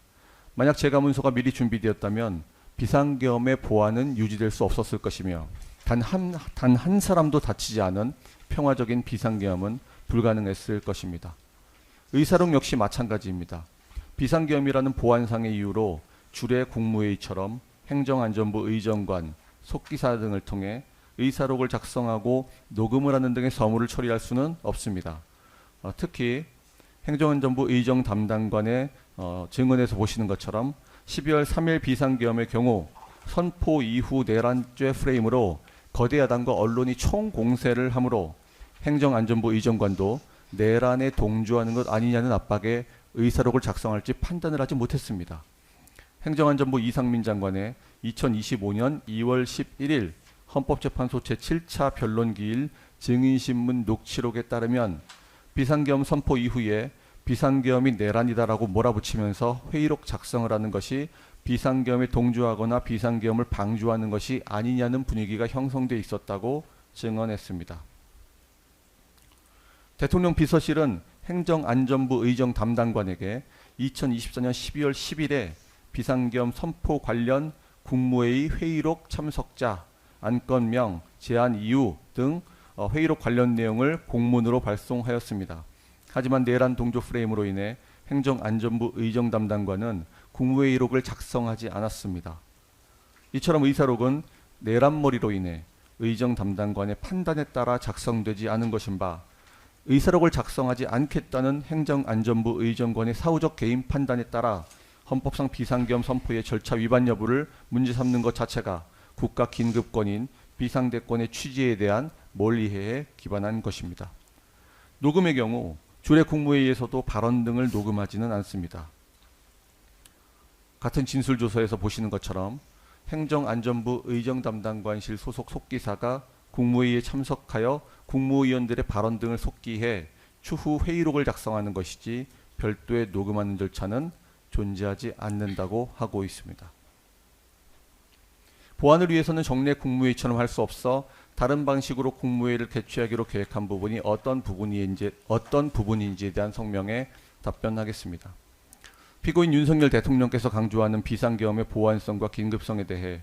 만약 재가 문서가 미리 준비되었다면 비상계엄의 보안은 유지될 수 없었을 것이며 단 한 사람도 다치지 않은 평화적인 비상계엄은 불가능했을 것입니다. 의사록 역시 마찬가지입니다. 비상계엄이라는 보안상의 이유로 주례 국무회의처럼 행정안전부 의정관, 속기사 등을 통해 의사록을 작성하고 녹음을 하는 등의 서무를 처리할 수는 없습니다. 특히 행정안전부 의정 담당관의 증언에서 보시는 것처럼 12월 3일 비상계엄의 경우 선포 이후 내란죄 프레임으로 거대 야당과 언론이 총공세를 하므로 행정안전부 의정관도 내란에 동조하는 것 아니냐는 압박에 의사록을 작성할지 판단을 하지 못했습니다. 행정안전부 이상민 장관의 2025년 2월 11일 헌법재판소 제7차 변론기일 증인신문 녹취록에 따르면 비상계엄 선포 이후에 비상계엄이 내란이다라고 몰아붙이면서 회의록 작성을 하는 것이 비상계엄에 동조하거나 비상계엄을 방조하는 것이 아니냐는 분위기가 형성돼 있었다고 증언했습니다. 대통령 비서실은 행정안전부 의정 담당관에게 2024년 12월 10일에 비상계엄 선포 관련 국무회의 회의록 참석자, 안건명, 제안 이유 등 회의록 관련 내용을 공문으로 발송하였습니다. 하지만 내란 동조 프레임으로 인해 행정안전부 의정 담당관은 국무회의록을 작성하지 않았습니다. 이처럼 의사록은 내란머리로 인해 의정 담당관의 판단에 따라 작성되지 않은 것인 바 의사록을 작성하지 않겠다는 행정안전부 의정관의 사후적 개인 판단에 따라 헌법상 비상계엄 선포의 절차 위반 여부를 문제 삼는 것 자체가 국가 긴급권인 비상대권의 취지에 대한 몰이해에 기반한 것입니다. 녹음의 경우 주례 국무회의에서도 발언 등을 녹음하지는 않습니다. 같은 진술조서에서 보시는 것처럼 행정안전부 의정담당관실 소속 속기사가 국무회의에 참석하여 국무위원들의 발언 등을 속기해 추후 회의록을 작성하는 것이지 별도의 녹음하는 절차는 존재하지 않는다고 하고 있습니다. 보안을 위해서는 정례 국무회의처럼 할 수 없어 다른 방식으로 국무회의를 개최하기로 계획한 부분이 어떤 부분인지에 대한 성명에 답변하겠습니다. 피고인 윤석열 대통령께서 강조하는 비상계엄의 보안성과 긴급성에 대해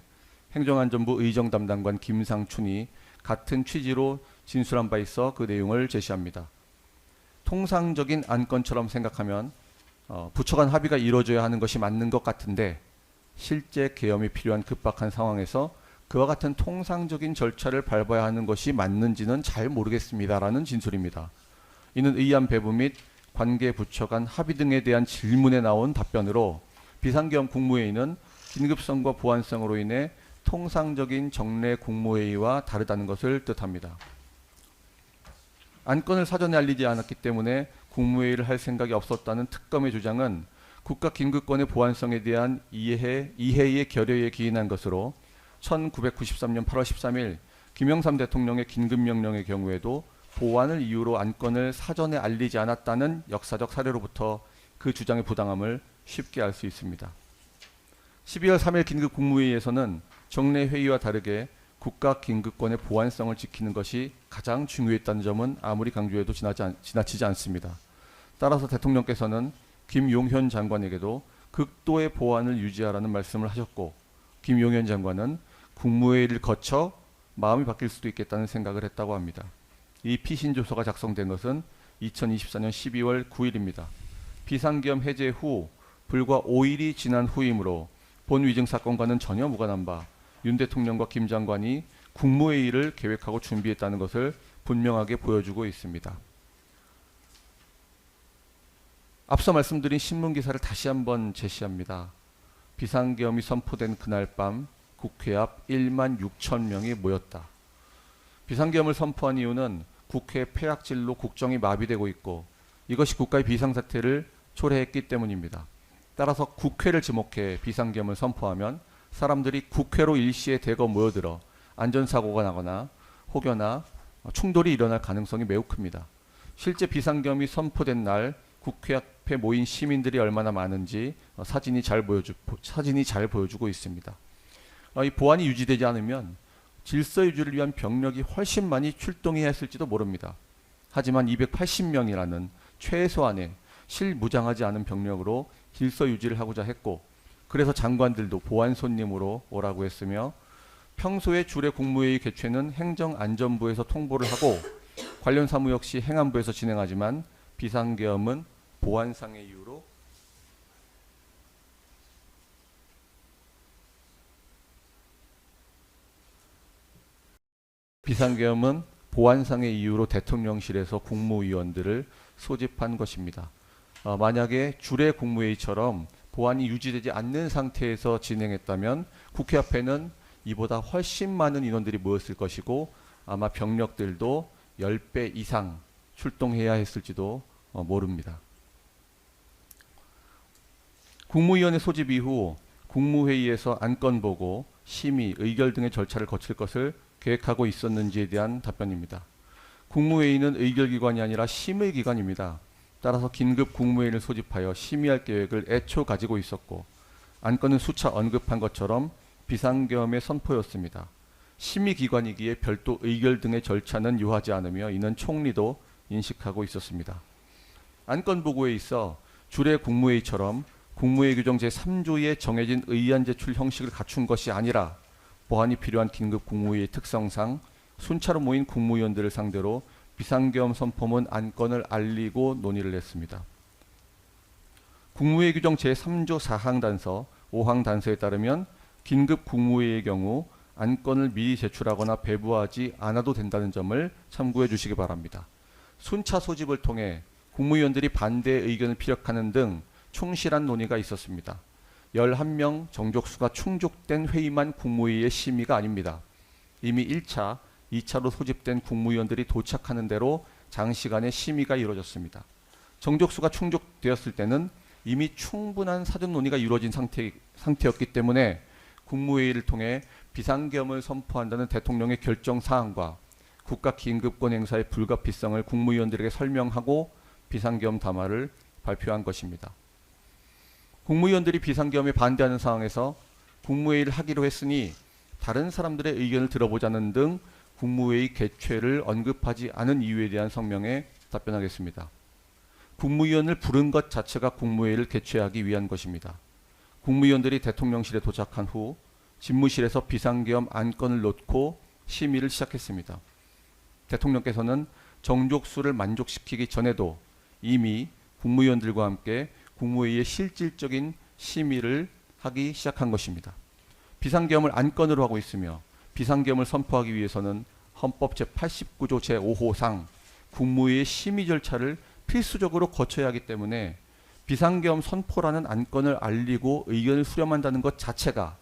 행정안전부 의정담당관 김상춘이 같은 취지로 진술한 바 있어 그 내용을 제시합니다. 통상적인 안건처럼 생각하면 부처 간 합의가 이루어져야 하는 것이 맞는 것 같은데 실제 계엄이 필요한 급박한 상황에서 그와 같은 통상적인 절차를 밟아야 하는 것이 맞는지는 잘 모르겠습니다라는 진술입니다. 이는 의안 배부 및 관계 부처 간 합의 등에 대한 질문에 나온 답변으로 비상계엄 국무회의는 긴급성과 보안성으로 인해 통상적인 정례 국무회의와 다르다는 것을 뜻합니다. 안건을 사전에 알리지 않았기 때문에 국무회의를 할 생각이 없었다는 특검의 주장은 국가 긴급권의 보안성에 대한 이해의 결여에 기인한 것으로 1993년 8월 13일 김영삼 대통령의 긴급명령의 경우에도 보안을 이유로 안건을 사전에 알리지 않았다는 역사적 사례로부터 그 주장의 부당함을 쉽게 알 수 있습니다. 12월 3일 긴급국무회의에서는 정례 회의와 다르게 국가 긴급권의 보안성을 지키는 것이 가장 중요했다는 점은 아무리 강조해도 지나치지 않습니다. 따라서 대통령께서는 김용현 장관에게도 극도의 보안을 유지하라는 말씀을 하셨고, 김용현 장관은 국무회의를 거쳐 마음이 바뀔 수도 있겠다는 생각을 했다고 합니다. 이 피신조서가 작성된 것은 2024년 12월 9일입니다. 비상계엄 해제 후 불과 5일이 지난 후이므로 본 위증 사건과는 전혀 무관한 바 윤 대통령과 김 장관이 국무회의를 계획하고 준비했다는 것을 분명하게 보여주고 있습니다. 앞서 말씀드린 신문기사를 다시 한번 제시합니다. 비상계엄이 선포된 그날 밤 국회 앞 1만 6천 명이 모였다. 비상계엄을 선포한 이유는 국회 폐악질로 국정이 마비되고 있고 이것이 국가의 비상사태를 초래했기 때문입니다. 따라서 국회를 지목해 비상계엄을 선포하면 사람들이 국회로 일시에 대거 모여들어 안전사고가 나거나 혹여나 충돌이 일어날 가능성이 매우 큽니다. 실제 비상계엄이 선포된 날 국회 앞에 모인 시민들이 얼마나 많은지 사진이 잘 보여주고 있습니다. 이 보안이 유지되지 않으면 질서 유지를 위한 병력이 훨씬 많이 출동해야 했을지도 모릅니다. 하지만 280명이라는 최소한의 실무장하지 않은 병력으로 질서 유지를 하고자 했고, 그래서 장관들도 보안 손님으로 오라고 했으며, 평소에 주례 국무회의 개최는 행정안전부에서 통보를 하고 관련 사무 역시 행안부에서 진행하지만 비상계엄은 보안상의 이유로 대통령실에서 국무위원들을 소집한 것입니다. 만약에 주례 국무회의처럼 보안이 유지되지 않는 상태에서 진행했다면 국회 앞에는 이보다 훨씬 많은 인원들이 모였을 것이고 아마 병력들도 10배 이상 출동해야 했을지도 모릅니다. 국무위원회 소집 이후 국무회의에서 안건 보고 심의, 의결 등의 절차를 거칠 것을 계획하고 있었는지에 대한 답변입니다. 국무회의는 의결기관이 아니라 심의기관입니다. 따라서 긴급 국무회의를 소집하여 심의할 계획을 애초 가지고 있었고 안건은 수차 언급한 것처럼 비상계엄의 선포였습니다. 심의기관이기에 별도 의결 등의 절차는 요하지 않으며 이는 총리도 인식하고 있었습니다. 안건 보고에 있어 주례 국무회의처럼 국무회의 규정 제3조에 정해진 의안 제출 형식을 갖춘 것이 아니라 보안이 필요한 긴급 국무회의 특성상 순차로 모인 국무위원들을 상대로 비상계엄 선포문 안건을 알리고 논의를 했습니다. 국무회의 규정 제3조 4항 단서, 5항 단서에 따르면 긴급 국무회의의 경우 안건을 미리 제출하거나 배부하지 않아도 된다는 점을 참고해 주시기 바랍니다. 순차 소집을 통해 국무위원들이 반대의 의견을 피력하는 등 충실한 논의가 있었습니다. 11명 정족수가 충족된 회의만 국무회의의 심의가 아닙니다. 이미 1차, 2차로 소집된 국무위원들이 도착하는 대로 장시간의 심의가 이루어졌습니다. 정족수가 충족되었을 때는 이미 충분한 사전 논의가 이루어진 상태였기 때문에 국무회의를 통해 비상계엄을 선포한다는 대통령의 결정사항과 국가 긴급권 행사의 불가피성을 국무위원들에게 설명하고 비상계엄 담화를 발표한 것입니다. 국무위원들이 비상계엄에 반대하는 상황에서 국무회의를 하기로 했으니 다른 사람들의 의견을 들어보자는 등 국무회의 개최를 언급하지 않은 이유에 대한 성명에 답변하겠습니다. 국무위원을 부른 것 자체가 국무회의를 개최하기 위한 것입니다. 국무위원들이 대통령실에 도착한 후 집무실에서 비상계엄 안건을 놓고 심의를 시작했습니다. 대통령께서는 정족수를 만족시키기 전에도 이미 국무위원들과 함께 국무회의의 실질적인 심의를 하기 시작한 것입니다. 비상계엄을 안건으로 하고 있으며 비상계엄을 선포하기 위해서는 헌법 제89조 제5호상 국무회의 심의 절차를 필수적으로 거쳐야 하기 때문에 비상계엄 선포라는 안건을 알리고 의견을 수렴한다는 것 자체가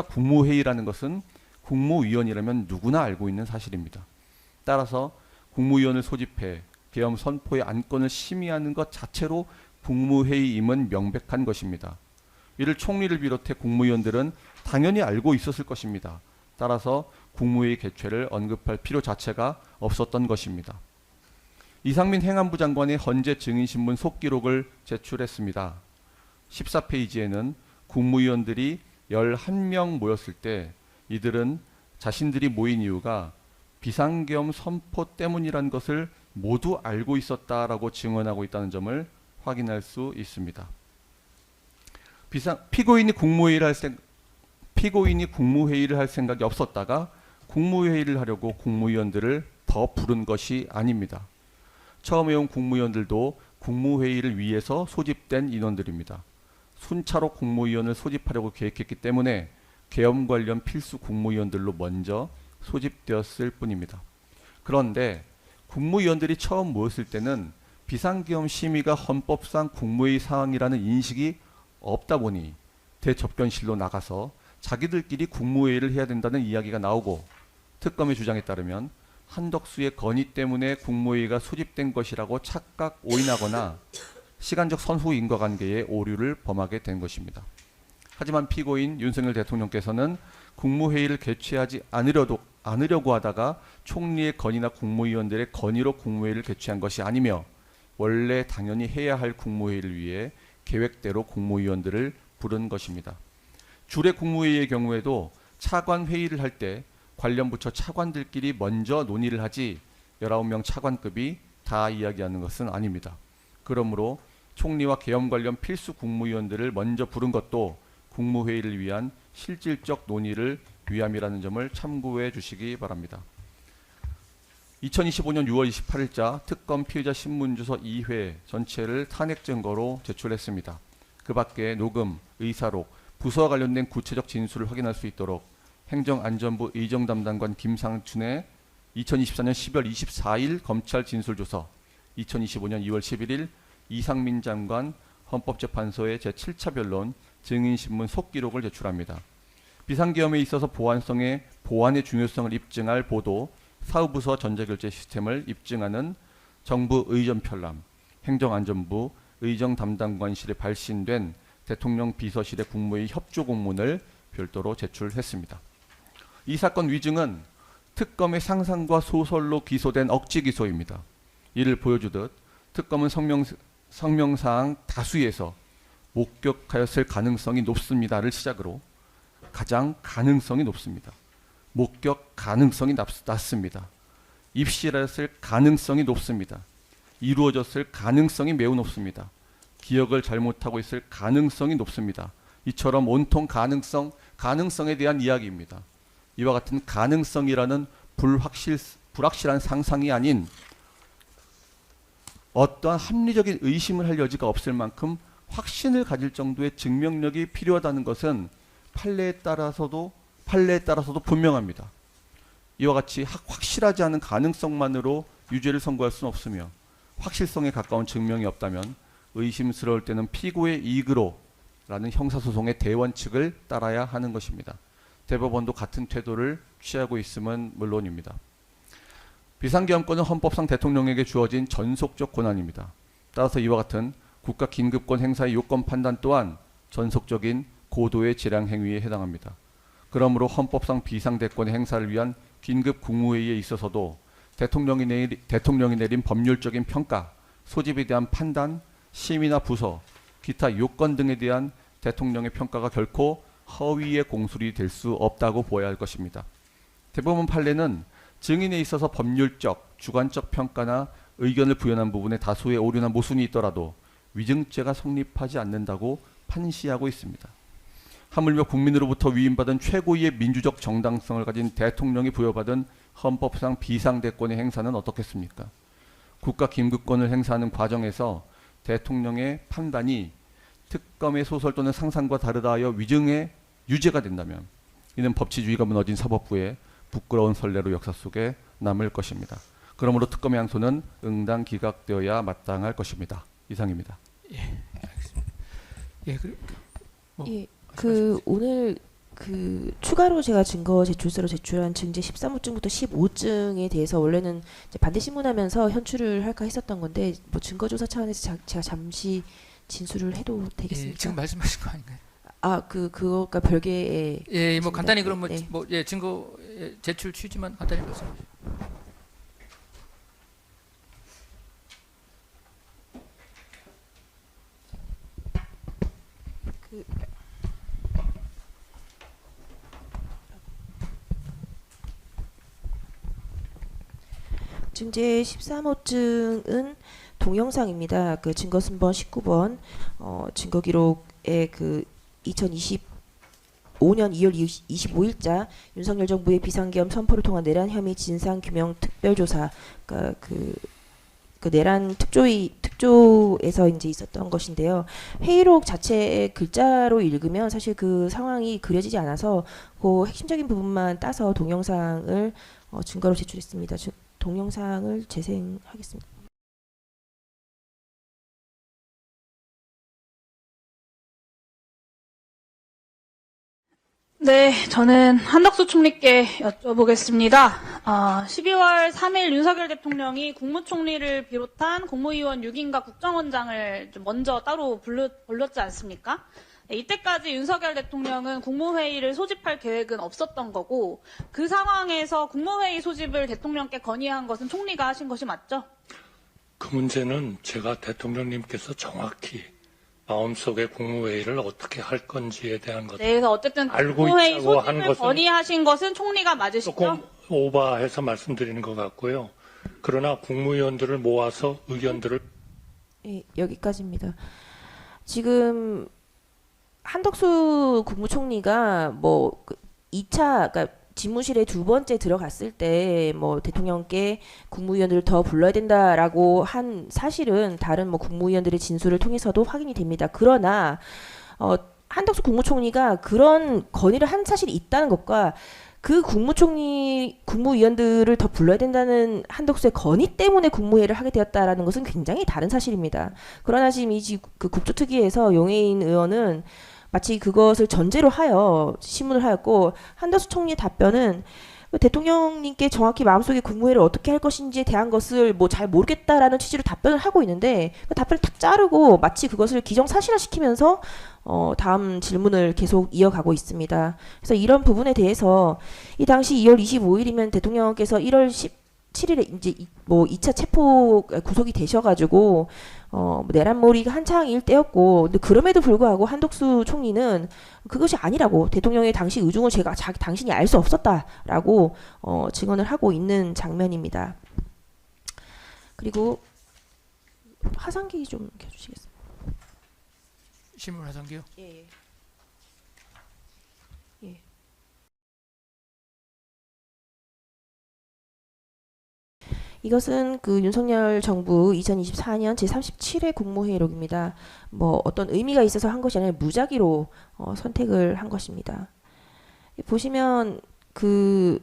국무회의라는 것은 국무위원이라면 누구나 알고 있는 사실입니다. 따라서 국무위원을 소집해 계엄 선포의 안건을 심의하는 것 자체로 국무회의임은 명백한 것입니다. 이를 총리를 비롯해 국무위원들은 당연히 알고 있었을 것입니다. 따라서 국무회의 개최를 언급할 필요 자체가 없었던 것입니다. 이상민 행안부 장관의 헌재 증인신문 속기록을 제출했습니다. 14페이지에는 국무위원들이 11명 모였을 때 이들은 자신들이 모인 이유가 비상계엄 선포 때문이란 것을 모두 알고 있었다라고 증언하고 있다는 점을 확인할 수 있습니다. 피고인이 국무회의를 할 생각이 없었다가 국무회의를 하려고 국무위원들을 더 부른 것이 아닙니다. 처음에 온 국무위원들도 국무회의를 위해서 소집된 인원들입니다. 순차로 국무위원을 소집하려고 계획했기 때문에 계엄 관련 필수 국무위원들로 먼저 소집되었을 뿐입니다. 그런데 국무위원들이 처음 모였을 때는 비상계엄 심의가 헌법상 국무회의 사항이라는 인식이 없다 보니 대접견실로 나가서 자기들끼리 국무회의를 해야 된다는 이야기가 나오고, 특검의 주장에 따르면 한덕수의 건의 때문에 국무회의가 소집된 것이라고 착각 오인하거나 시간적 선후 인과관계의 오류를 범하게 된 것입니다. 하지만 피고인 윤석열 대통령께서는 국무회의를 개최하지 않으려고 하다가 총리의 건의나 국무위원들의 건의로 국무회의를 개최한 것이 아니며 원래 당연히 해야 할 국무회의를 위해 계획대로 국무위원들을 부른 것입니다. 주례 국무회의의 경우에도 차관 회의를 할 때 관련 부처 차관들끼리 먼저 논의를 하지 19명 차관급이 다 이야기하는 것은 아닙니다. 그러므로 총리와 계엄 관련 필수 국무위원들을 먼저 부른 것도 국무회의를 위한 실질적 논의를 위함이라는 점을 참고해 주시기 바랍니다. 2025년 6월 28일자 특검 피의자 신문주서 2회 전체를 탄핵 증거로 제출했습니다. 그 밖에 녹음, 의사록, 부서와 관련된 구체적 진술을 확인할 수 있도록 행정안전부 의정담당관 김상춘의 2024년 10월 24일 검찰 진술조서, 2025년 2월 11일 이상민 장관 헌법재판소의 제7차 변론 증인신문 속기록을 제출합니다. 비상계엄에 있어서 보안의 중요성을 입증할 보도, 사후부서 전자결제 시스템을 입증하는 정부 의전편람, 행정안전부 의정담당관실에 발신된 대통령 비서실의 국무회의 협조 공문을 별도로 제출했습니다. 이 사건 위증은 특검의 상상과 소설로 기소된 억지 기소입니다. 이를 보여주듯 특검은 성명사항 다수에서 목격하였을 가능성이 높습니다를 시작으로 가장 가능성이 높습니다. 목격 가능성이 낮습니다. 입실했을 가능성이 높습니다. 이루어졌을 가능성이 매우 높습니다. 기억을 잘못하고 있을 가능성이 높습니다. 이처럼 온통 가능성에 대한 이야기입니다. 이와 같은 가능성이라는 불확실한 상상이 아닌 어떠한 합리적인 의심을 할 여지가 없을 만큼 확신을 가질 정도의 증명력이 필요하다는 것은 판례에 따라서도 분명합니다. 이와 같이 확실하지 않은 가능성만으로 유죄를 선고할 수는 없으며 확실성에 가까운 증명이 없다면 의심스러울 때는 피고의 이익으로 라는 형사소송의 대원칙을 따라야 하는 것입니다. 대법원도 같은 태도를 취하고 있음은 물론입니다. 비상계엄권은 헌법상 대통령에게 주어진 전속적 권한입니다. 따라서 이와 같은 국가 긴급권 행사의 요건 판단 또한 전속적인 고도의 재량 행위에 해당합니다. 그러므로 헌법상 비상대권의 행사를 위한 긴급 국무회의에 있어서도 대통령이 내린 법률적인 평가, 소집에 대한 판단, 심의나 부서, 기타 요건 등에 대한 대통령의 평가가 결코 허위의 공술이 될 수 없다고 보아야 할 것입니다. 대법원 판례는 증인에 있어서 법률적, 주관적 평가나 의견을 부연한 부분에 다소의 오류나 모순이 있더라도 위증죄가 성립하지 않는다고 판시하고 있습니다. 하물며 국민으로부터 위임받은 최고위의 민주적 정당성을 가진 대통령이 부여받은 헌법상 비상대권의 행사는 어떻겠습니까? 국가 긴급권을 행사하는 과정에서 대통령의 판단이 특검의 소설 또는 상상과 다르다 하여 위증의 유죄가 된다면 이는 법치주의가 무너진 사법부의 부끄러운 선례로 역사 속에 남을 것입니다. 그러므로 특검의 항소는 응당 기각되어야 마땅할 것입니다. 이상입니다. 오늘 추가로 제가 증거 제출서로 제출한 증제 13호증부터 15증에 대해서 원래는 이제 반대 신문하면서 현출을 할까 했었던 건데 뭐 증거조사 차원에서 제가 잠시 진술을 해도 예, 되겠습니까? 지금 말씀하신 거 아닌가요? 그거가 별개의 예, 뭐 간단히 네, 그럼 네. 증거 제출 취지만 간단히 말씀해 주세요. 증제 13호증은 동영상입니다. 그 증거 순번 19번 증거 기록에 그 2025년 2월 25일자 윤석열 정부의 비상계엄 선포를 통한 내란 혐의 진상 규명 특별조사, 그러니까 그 내란 특조에서 이제 있었던 것인데요. 회의록 자체의 글자로 읽으면 사실 그 상황이 그려지지 않아서 그 핵심적인 부분만 따서 동영상을 증거로 제출했습니다. 동영상을 재생하겠습니다. 네, 저는 한덕수 총리께 여쭤보겠습니다. 12월 3일 윤석열 대통령이 국무총리를 비롯한 국무위원 6인과 국정원장을 좀 먼저 따로 불렀지 않습니까? 네, 이때까지 윤석열 대통령은 국무회의를 소집할 계획은 없었던 거고, 그 상황에서 국무회의 소집을 대통령께 건의한 것은 총리가 하신 것이 맞죠? 그 문제는 제가 대통령님께서 정확히 마음속에 국무회의를 어떻게 할 건지에 대한 것 네, 그래서 어쨌든 알고 국무회의 있다고 하는 소집을 것은 건의하신 것은 총리가 맞으시죠? 조금 오버해서 말씀드리는 것 같고요. 그러나 국무위원들을 모아서 의견들을 예, 여기까지입니다. 지금 한덕수 국무총리가 뭐 2차, 그러니까 집무실에 두 번째 들어갔을 때 뭐 대통령께 국무위원들을 더 불러야 된다라고 한 사실은 다른 뭐 국무위원들의 진술을 통해서도 확인이 됩니다. 그러나 한덕수 국무총리가 그런 건의를 한 사실이 있다는 것과 그 국무위원들을 더 불러야 된다는 한덕수의 건의 때문에 국무회의를 하게 되었다라는 것은 굉장히 다른 사실입니다. 그러나 지금 그 국조특위에서 용해인 의원은 마치 그것을 전제로 하여 신문을 하였고, 한덕수 총리의 답변은 대통령님께 정확히 마음속에 국무회의를 어떻게 할 것인지에 대한 것을 뭐 잘 모르겠다라는 취지로 답변을 하고 있는데, 그 답변을 탁 자르고 마치 그것을 기정사실화시키면서 다음 질문을 계속 이어가고 있습니다. 그래서 이런 부분에 대해서 이 당시 2월 25일이면 대통령께서 1월 17일에 이제 뭐 2차 체포 구속이 되셔가지고 내란몰이가 한창일 때였고, 근데 그럼에도 불구하고 한덕수 총리는 그것이 아니라고, 대통령의 당시 의중을 당신이 알 수 없었다라고 증언을 하고 있는 장면입니다. 그리고 화상기 좀 켜주시겠습니다. 신문 화상기요? 예. 예. 이것은 그 윤석열 정부 2024년 제37회 국무회의록입니다. 뭐 어떤 의미가 있어서 한 것이 아니라 무작위로 선택을 한 것입니다. 보시면 그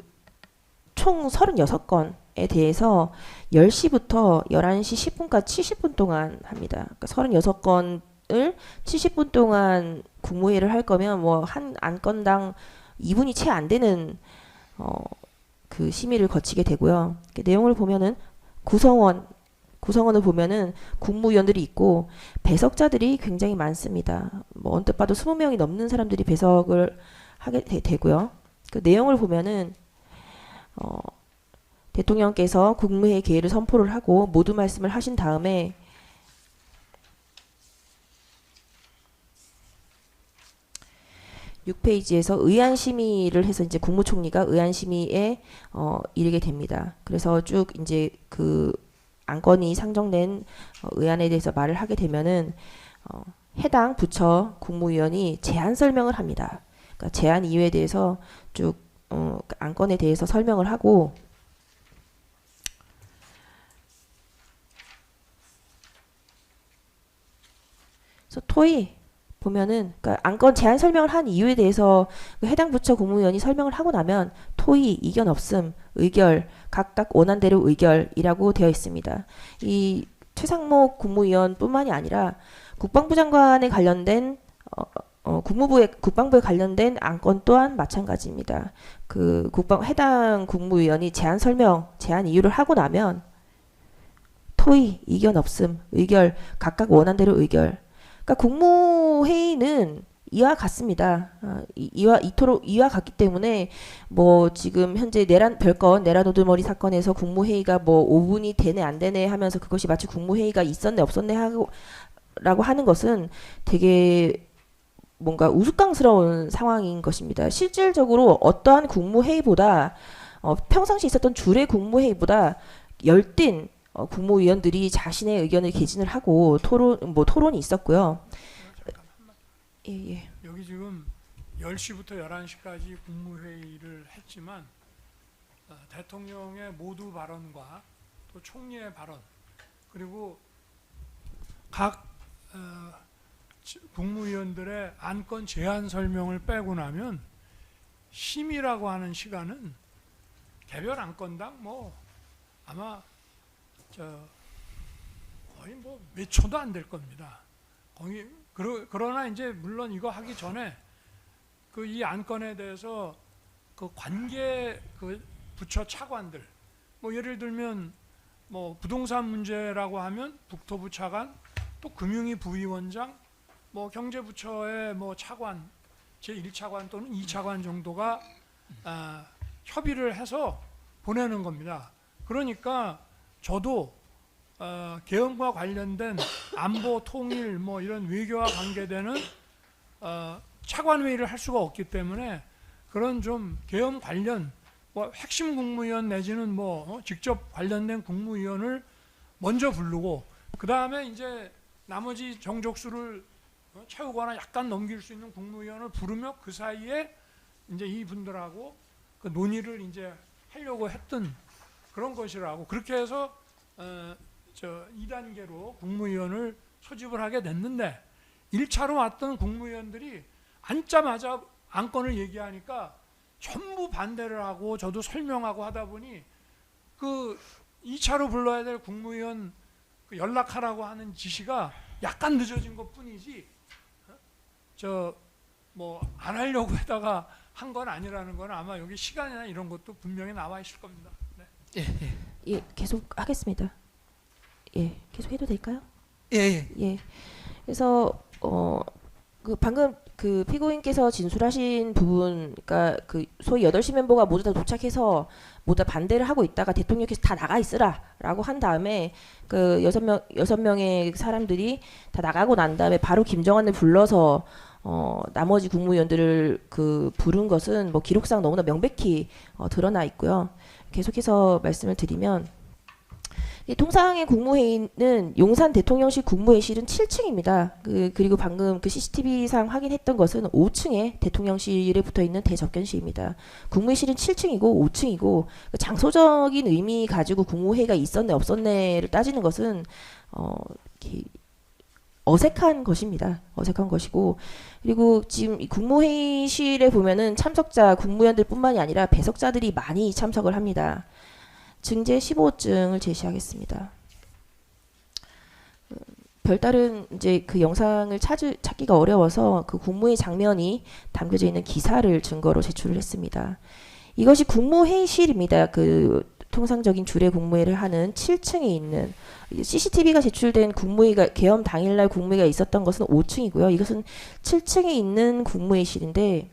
총 36건에 대해서 10시부터 11시 10분까지 70분 동안 합니다. 그러니까 36건을 70분 동안 국무회의를 할 거면 뭐 한 안건당 2분이 채 안 되는 그 심의를 거치게 되고요. 내용을 보면은 구성원을 보면은 국무위원들이 있고 배석자들이 굉장히 많습니다. 뭐 언뜻 봐도 20명이 넘는 사람들이 배석을 하게 되고요. 그 내용을 보면은 대통령께서 국무회의 개의를 선포를 하고 모두 말씀을 하신 다음에 (6페이지에서) 의안 심의를 해서 이제 국무총리가 의안 심의에 이르게 됩니다. 그래서 쭉 이제 그 안건이 상정된 의안에 대해서 말을 하게 되면은 해당 부처 국무위원이 제안 설명을 합니다. 그러니까 제안 이유에 대해서 쭉 안건에 대해서 설명을 하고, 그래서 토의 보면은 그러니까 안건 제안 설명을 한 이유에 대해서 해당 부처 국무위원이 설명을 하고 나면 토의, 이견 없음, 의결, 각각 원한대로 의결이라고 되어 있습니다. 이 최상목 국무위원뿐만이 아니라 국방부 장관에 관련된 국방부에 관련된 안건 또한 마찬가지입니다. 그 해당 국무위원이 제안 이유를 하고 나면 토의, 이견 없음, 의결, 각각 원한대로 의결, 그러니까 국무회의는 이와 같습니다. 이와 같기 때문에 뭐 지금 현재 별건 내란 우두머리 사건에서 국무회의가 뭐 5분이 되네 안 되네 하면서 그것이 마치 국무회의가 있었네 없었네 라고 하는 것은 되게 뭔가 우스꽝스러운 상황인 것입니다. 실질적으로 어떠한 국무회의보다 평상시 있었던 주례 국무회의보다 열띤 국무위원들이 자신의 의견을 개진을 하고 토론이 있었고요. 예. 여기 지금 10시부터 11시까지 국무회의를 했지만 대통령의 모두 발언과 또 총리의 발언 그리고 각 국무위원들의 안건 제안 설명을 빼고 나면 심의라고 하는 시간은 개별 안건당 뭐 아마 거의 뭐 몇 초도 안 될 겁니다. 그러나 이제 물론 이거 하기 전에 그 이 안건에 대해서 그 관계 그 부처 차관들 뭐 예를 들면 뭐 부동산 문제라고 하면 국토부 차관 또 금융위 부위원장 뭐 경제부처의 뭐 차관 제1차관 또는 2차관 정도가 협의를 해서 보내는 겁니다. 그러니까 저도 계엄과 관련된 안보 통일 뭐 이런 외교와 관계되는 차관회의를 할 수가 없기 때문에 그런 좀 계엄 관련 뭐 핵심 국무위원 내지는 뭐 직접 관련된 국무위원을 먼저 부르고 그 다음에 이제 나머지 정족수를 채우거나 약간 넘길 수 있는 국무위원을 부르며 그 사이에 이제 이분들하고 그 논의를 이제 하려고 했던 그런 것이라고 그렇게 해서 2단계로 국무위원을 소집을 하게 됐는데 1차로 왔던 국무위원들이 앉자마자 안건을 얘기하니까 전부 반대를 하고 저도 설명하고 하다 보니 그 2차로 불러야 될 국무위원 그 연락하라고 하는 지시가 약간 늦어진 것 뿐이지 뭐 안 하려고 하다가 한 건 아니라는 건 아마 여기 시간이나 이런 것도 분명히 나와 있을 겁니다. 네. 예, 계속 하겠습니다. 예, 계속 해도 될까요? 예. 그래서 그 방금 그 피고인께서 진술하신 부분, 그러니까 그 소위 8시 멤버가 모두 다 도착해서 모두 다 반대를 하고 있다가 대통령께서 다 나가 있으라라고 한 다음에 그 6명의 사람들이 다 나가고 난 다음에 바로 김정한을 불러서 나머지 국무위원들을 그 부른 것은 뭐 기록상 너무나 명백히 드러나 있고요. 계속해서 말씀을 드리면 통상의 국무회의는 용산 대통령실 국무회의실은 7층입니다. 그리고 방금 그 CCTV상 확인했던 것은 5층에 대통령실에 붙어있는 대접견실입니다. 국무회의실은 7층이고 5층이고 장소적인 의미 가지고 국무회의가 있었네 없었네를 따지는 것은 어색한 것입니다. 어색한 것이고 그리고 지금 이 국무회의실에 보면은 참석자 국무위원들뿐만이 아니라 배석자들이 많이 참석을 합니다. 증제 15호증을 제시하겠습니다. 별다른 이제 그 영상을 찾기가 어려워서 그 국무회의 장면이 담겨져 있는 기사를 증거로 제출을 했습니다. 이것이 국무회의실입니다. 그 통상적인 주례 국무회의를 하는 7층에 있는 CCTV가 제출된 국무회의가 계엄 당일날 국무회의가 있었던 것은 5층이고요. 이것은 7층에 있는 국무회의실인데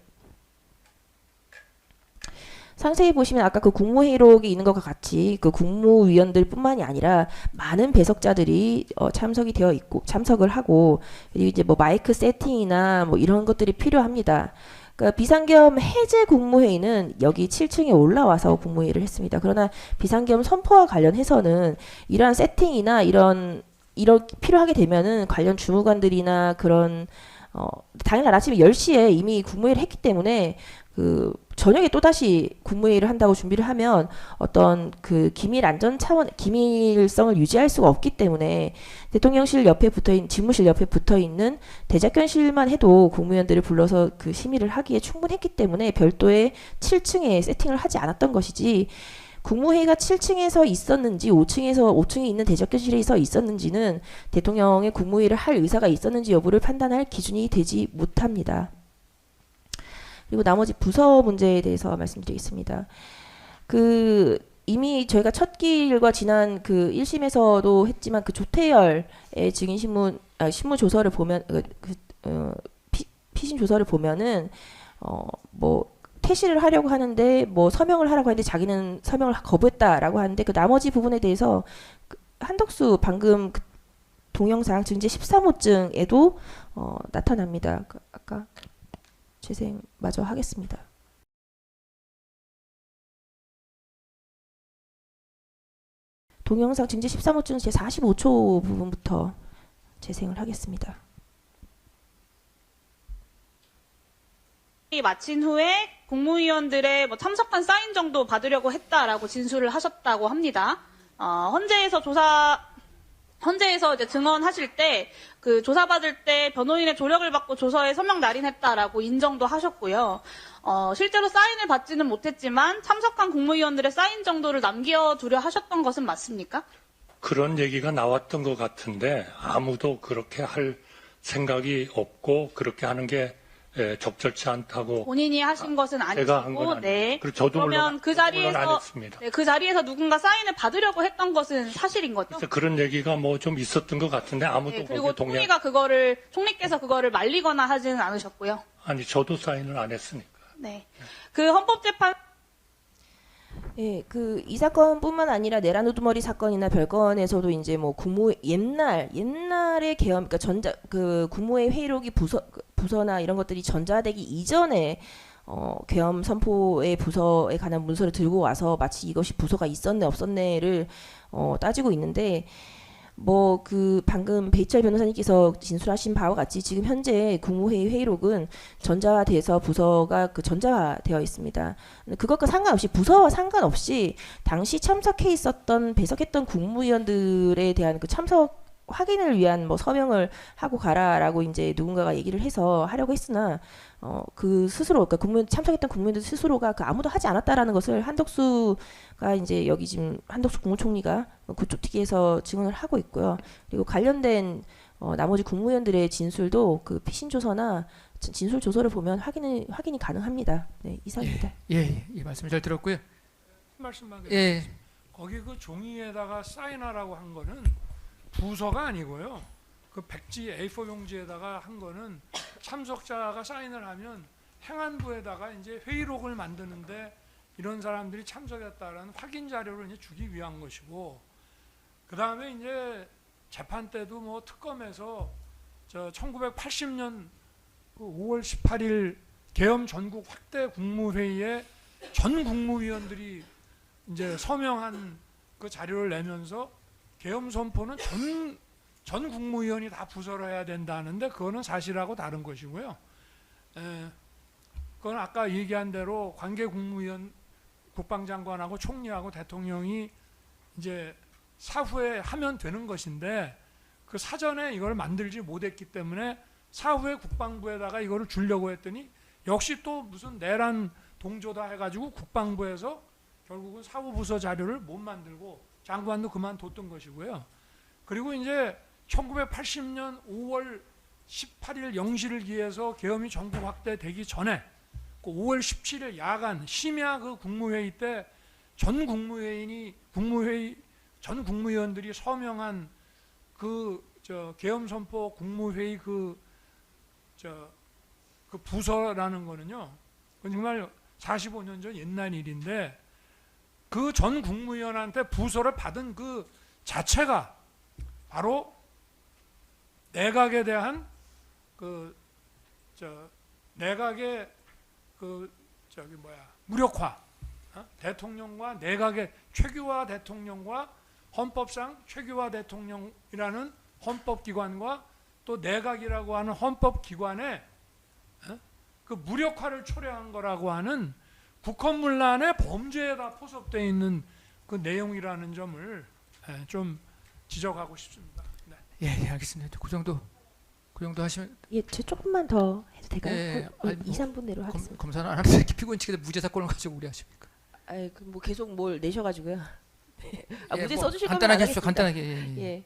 상세히 보시면 아까 그 국무회의록이 있는 것과 같이 그 국무위원들뿐만이 아니라 많은 배석자들이 참석이 되어 있고 참석을 하고 그리고 이제 뭐 마이크 세팅이나 뭐 이런 것들이 필요합니다. 그러니까 비상계엄 해제 국무회의는 여기 7층에 올라와서 국무회의를 했습니다. 그러나 비상계엄 선포와 관련해서는 이러한 세팅이나 이런 필요하게 되면은 관련 주무관들이나 그런 당일날 아침 10시에 이미 국무회의를 했기 때문에 그 저녁에 또다시 국무회의를 한다고 준비를 하면 어떤 그 기밀 안전 차원 기밀성을 유지할 수가 없기 때문에 대통령실 옆에 붙어있는 집무실 옆에 붙어있는 대작견실만 해도 국무위원들을 불러서 그 심의를 하기에 충분했기 때문에 별도의 7층에 세팅을 하지 않았던 것이지 국무회의가 7층에서 있었는지 5층에 있는 대작견실에서 있었는지는 대통령의 국무회의를 할 의사가 있었는지 여부를 판단할 기준이 되지 못합니다. 그리고 나머지 부서 문제에 대해서 말씀드리겠습니다. 그 이미 저희가 첫 기일과 지난 그 1심에서도 했지만 그 조태열의 증인 신문 신문 조서를 보면 피신 조서를 보면은 뭐 퇴실을 하려고 하는데 뭐 서명을 하라고 하는데 자기는 서명을 거부했다라고 하는데 그 나머지 부분에 대해서 그 한덕수 방금 그 동영상 증제 13호증에도 나타납니다. 아까 재생 마저 하겠습니다. 동영상 증제 13호증 제 45초 부분부터 재생을 하겠습니다. 마친 후에 국무위원들의 뭐 참석한 사인 정도 받으려고 했다라고 진술을 하셨다고 합니다. 헌재에서 이제 증언하실 때 그 조사받을 때 변호인의 조력을 받고 조서에 서명 날인했다라고 인정도 하셨고요. 실제로 사인을 받지는 못했지만 참석한 국무위원들의 사인 정도를 남겨두려 하셨던 것은 맞습니까? 그런 얘기가 나왔던 것 같은데 아무도 그렇게 할 생각이 없고 그렇게 하는 게 적절치 않다고 본인이 하신 것은 제가 한 건 아니시고, 아니고 네. 그리고 저도 그러면 그 물론 안 자리에서 했습니다. 네, 그 자리에서 누군가 사인을 받으려고 했던 것은 사실인 거죠? 그래서 그런 얘기가 뭐 좀 있었던 것 같은데 아무도 네, 그리고 거기에 총리께서 그거를 말리거나 하지는 않으셨고요. 아니 저도 사인을 안 했으니까. 네. 그 헌법재판 예, 그 이 사건뿐만 아니라 내란 우두머리 사건이나 별건에서도 이제 뭐 옛날의 계엄, 그러니까 국무회의 회의록이 부서나 이런 것들이 전자되기 이전에 계엄 선포의 부서에 관한 문서를 들고 와서 마치 이것이 부서가 있었네 없었네를 따지고 있는데. 뭐 그 방금 배희철 변호사님께서 진술하신 바와 같이 지금 현재 국무회의 회의록은 전자돼서 부서가 그 전자되어 있습니다. 그것과 상관없이 부서와 상관없이 당시 참석해 있었던 배석했던 국무위원들에 대한 그 참석 확인을 위한 뭐 서명을 하고 가라라고 이제 누군가가 얘기를 해서 하려고 했으나 그 스스로 그러니까 참석했던 국무위원들 스스로가 그 아무도 하지 않았다라는 것을 한덕수가 이제 여기 지금 한덕수 국무총리가 그쪽 특위에서 증언을 하고 있고요. 그리고 관련된 나머지 국무위원들의 진술도 그 피신 조서나 진술 조서를 보면 확인이 가능합니다. 네, 이상입니다. 예, 말씀 잘 들었고요. 말씀만 예, 거기 그 종이에다가 사인하라고 한 거는 부서가 아니고요. 그 백지 A4 용지에다가 한 거는 참석자가 사인을 하면 행안부에다가 이제 회의록을 만드는데 이런 사람들이 참석했다라는 확인 자료를 이제 주기 위한 것이고, 그 다음에 이제 재판 때도 뭐 특검에서 1980년 5월 18일 계엄 전국 확대 국무회의에 전 국무위원들이 이제 서명한 그 자료를 내면서 계엄 선포는 전 국무위원이 다 부서를 해야 된다는데 그거는 사실하고 다른 것이고요. 그건 아까 얘기한 대로 관계 국무위원 국방장관하고 총리하고 대통령이 이제 사후에 하면 되는 것인데 그 사전에 이걸 만들지 못했기 때문에 사후에 국방부에다가 이거를 주려고 했더니 역시 또 무슨 내란 동조다 해가지고 국방부에서 결국은 사후부서 자료를 못 만들고 장관도 그만뒀던 것이고요. 그리고 이제 1980년 5월 18일 0시를 기해서 계엄이 전국 확대되기 전에 그 5월 17일 야간 심야 그 국무회의 때 전 국무위원들이 서명한 그 계엄 선포 국무회의 그 부서라는 거는요. 그건 정말 45년 전 옛날 일인데 그 전 국무위원한테 부서를 받은 그 자체가 바로 내각에 대한 내각의 무력화, 대통령과 내각의 최규화 대통령과 헌법상 최규화 대통령이라는 헌법기관과 또 내각이라고 하는 헌법기관의 그 무력화를 초래한 거라고 하는 국헌문란의 범죄에다 포섭되어 있는 그 내용이라는 점을 좀 지적하고 싶습니다. 네. 예, 알겠습니다. 그 정도 하시면. 예, 제 조금만 더 해도 될까요? 예, 아니, 2, 3분 내로 하겠습니다. 검사는 안 하는데 피고인 측에서 무죄 사건을 가지고 우리 하십니까? 뭐 계속 뭘 내셔가지고요. 예, 무죄 뭐 써주실 거면 간단하게 안 하십시오. 하겠습니다. 간단하게. 예,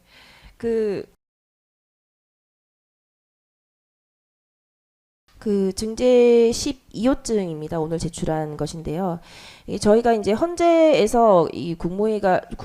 그 그 증제 12호증입니다. 오늘 제출한 것인데요. 저희가 이제 헌재에서 이 국무회의에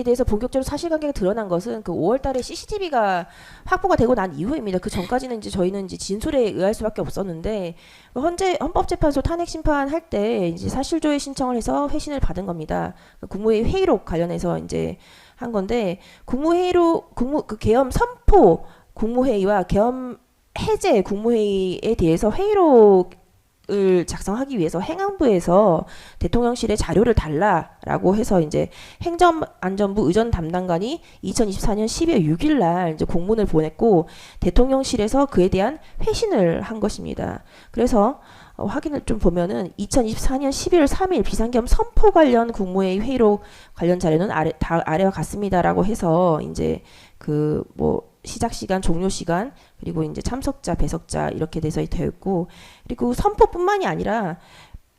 대해서 본격적으로 사실관계가 드러난 것은 그 5월달에 CCTV가 확보가 되고 난 이후입니다. 그 전까지는 이제 저희는 이제 진술에 의할 수밖에 없었는데 헌법재판소 탄핵 심판할 때 이제 사실조회 신청을 해서 회신을 받은 겁니다. 국무회의 회의록 관련해서 이제 한 건데 그 계엄 선포 국무회의와 계엄 해제 국무회의에 대해서 회의록을 작성하기 위해서 행안부에서 대통령실에 자료를 달라라고 해서 이제 행정안전부 의전 담당관이 2024년 12월 6일 날 이제 공문을 보냈고 대통령실에서 그에 대한 회신을 한 것입니다. 그래서 확인을 좀 보면은 2024년 12월 3일 비상계엄 선포 관련 국무회의 회의록 관련 자료는 아래와 같습니다라고 해서 이제 그 뭐 시작 시간, 종료 시간, 그리고 이제 참석자, 배석자 이렇게 돼서 되어 있고, 그리고 선포뿐만이 아니라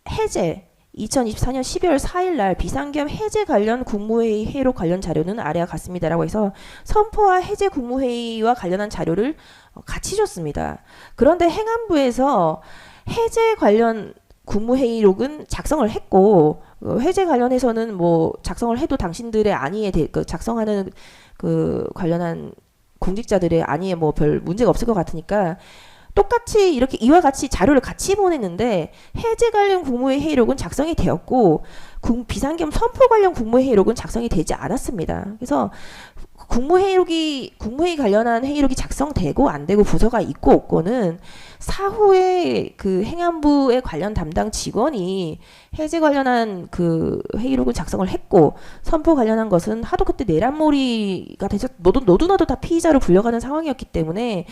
해제 2024년 12월 4일 날 비상계엄 해제 관련 국무회의 회의록 관련 자료는 아래와 같습니다라고 해서 선포와 해제 국무회의와 관련한 자료를 같이 줬습니다. 그런데 행안부에서 해제 관련 국무회의록은 작성을 했고 해제 관련해서는 뭐 작성을 해도 당신들의 안위에 작성하는 그 관련한 공직자들의 안위에 뭐 별 문제가 없을 것 같으니까 똑같이 이렇게 이와 같이 자료를 같이 보냈는데 해제 관련 국무회의 회의록은 작성이 되었고 비상계엄 선포 관련 국무회의 회의록은 작성이 되지 않았습니다. 그래서 국무회의 관련한 회의록이 작성되고 안 되고 부서가 있고 없고는 사후에 그 행안부의 관련 담당 직원이 해제 관련한 그 회의록을 작성을 했고 선포 관련한 것은 하도 그때 내란몰이가 돼서 너도 나도 다 피의자로 불려가는 상황이었기 때문에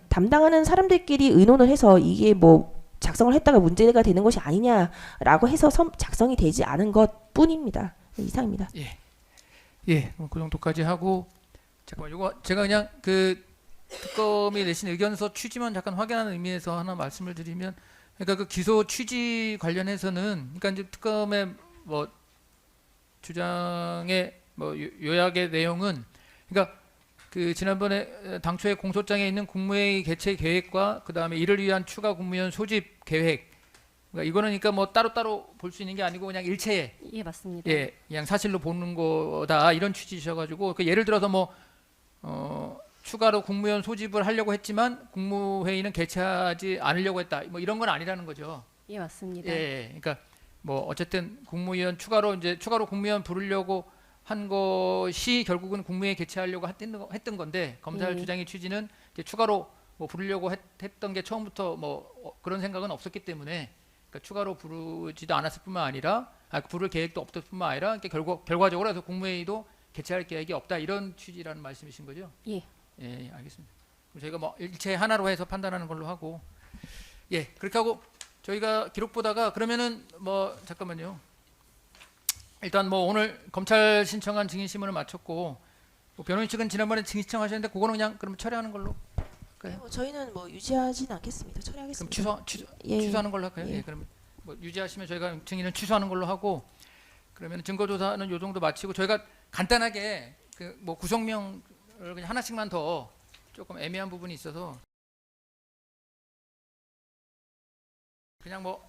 담당하는 사람들끼리 의논을 해서 이게 뭐 작성을 했다가 문제가 되는 것이 아니냐라고 해서 작성이 되지 않은 것 뿐입니다. 이상입니다. 예, 그 정도까지 하고 잠깐만 요거 제가 그냥 그 특검이 내신 의견서 취지만 잠깐 확인하는 의미에서 하나 말씀을 드리면, 그러니까 그 기소 취지 관련해서는 그러니까 이제 특검의 뭐 주장의 뭐 요약의 내용은 그러니까 그 지난번에 당초에 공소장에 있는 국무회의 개최 계획과 그 다음에 이를 위한 추가 국무위원 소집 계획, 그러니까 이거는 그러니까 뭐 따로따로 볼 수 있는 게 아니고 그냥 일체에 예, 맞습니다. 예, 그냥 사실로 보는 거다 이런 취지셔가지고 그 예를 들어서 뭐 추가로 국무위원 소집을 하려고 했지만 국무회의는 개최하지 않으려고 했다 뭐 이런 건 아니라는 거죠. 예, 맞습니다. 예, 그러니까 뭐 어쨌든 국무위원 추가로 국무위원 부르려고 한 것이 결국은 국무회의 개최하려고 했던 건데 검찰 주장의 취지는 이제 추가로 뭐 부르려고 했던 게 처음부터 뭐 그런 생각은 없었기 때문에. 그러니까 추가로 부르지도 않았을 뿐만 아니라 부를 계획도 없을 뿐만 아니라 결과적으로 해서 국무회의도 개최할 계획이 없다 이런 취지라는 말씀이신 거죠? 예. 예, 알겠습니다. 그럼 저희가 뭐 일체 하나로 해서 판단하는 걸로 하고, 예, 그렇게 하고 저희가 기록 보다가 그러면은 뭐 잠깐만요. 일단 뭐 오늘 검찰 신청한 증인 신문을 마쳤고 뭐 변호인 측은 지난번에 증인 신청하셨는데 그거는 그냥 그럼 철회하는 걸로. 저희는 뭐 유지하지는 않겠습니다. 처리하겠습니다. 그럼 취소하는 걸로 할까요? 예. 예, 그럼 뭐 유지하시면 저희가 증인은 취소하는 걸로 하고, 그러면 증거 조사는 요 정도 마치고 저희가 간단하게 그 뭐 구성명을 그냥 하나씩만 더 조금 애매한 부분이 있어서 그냥 뭐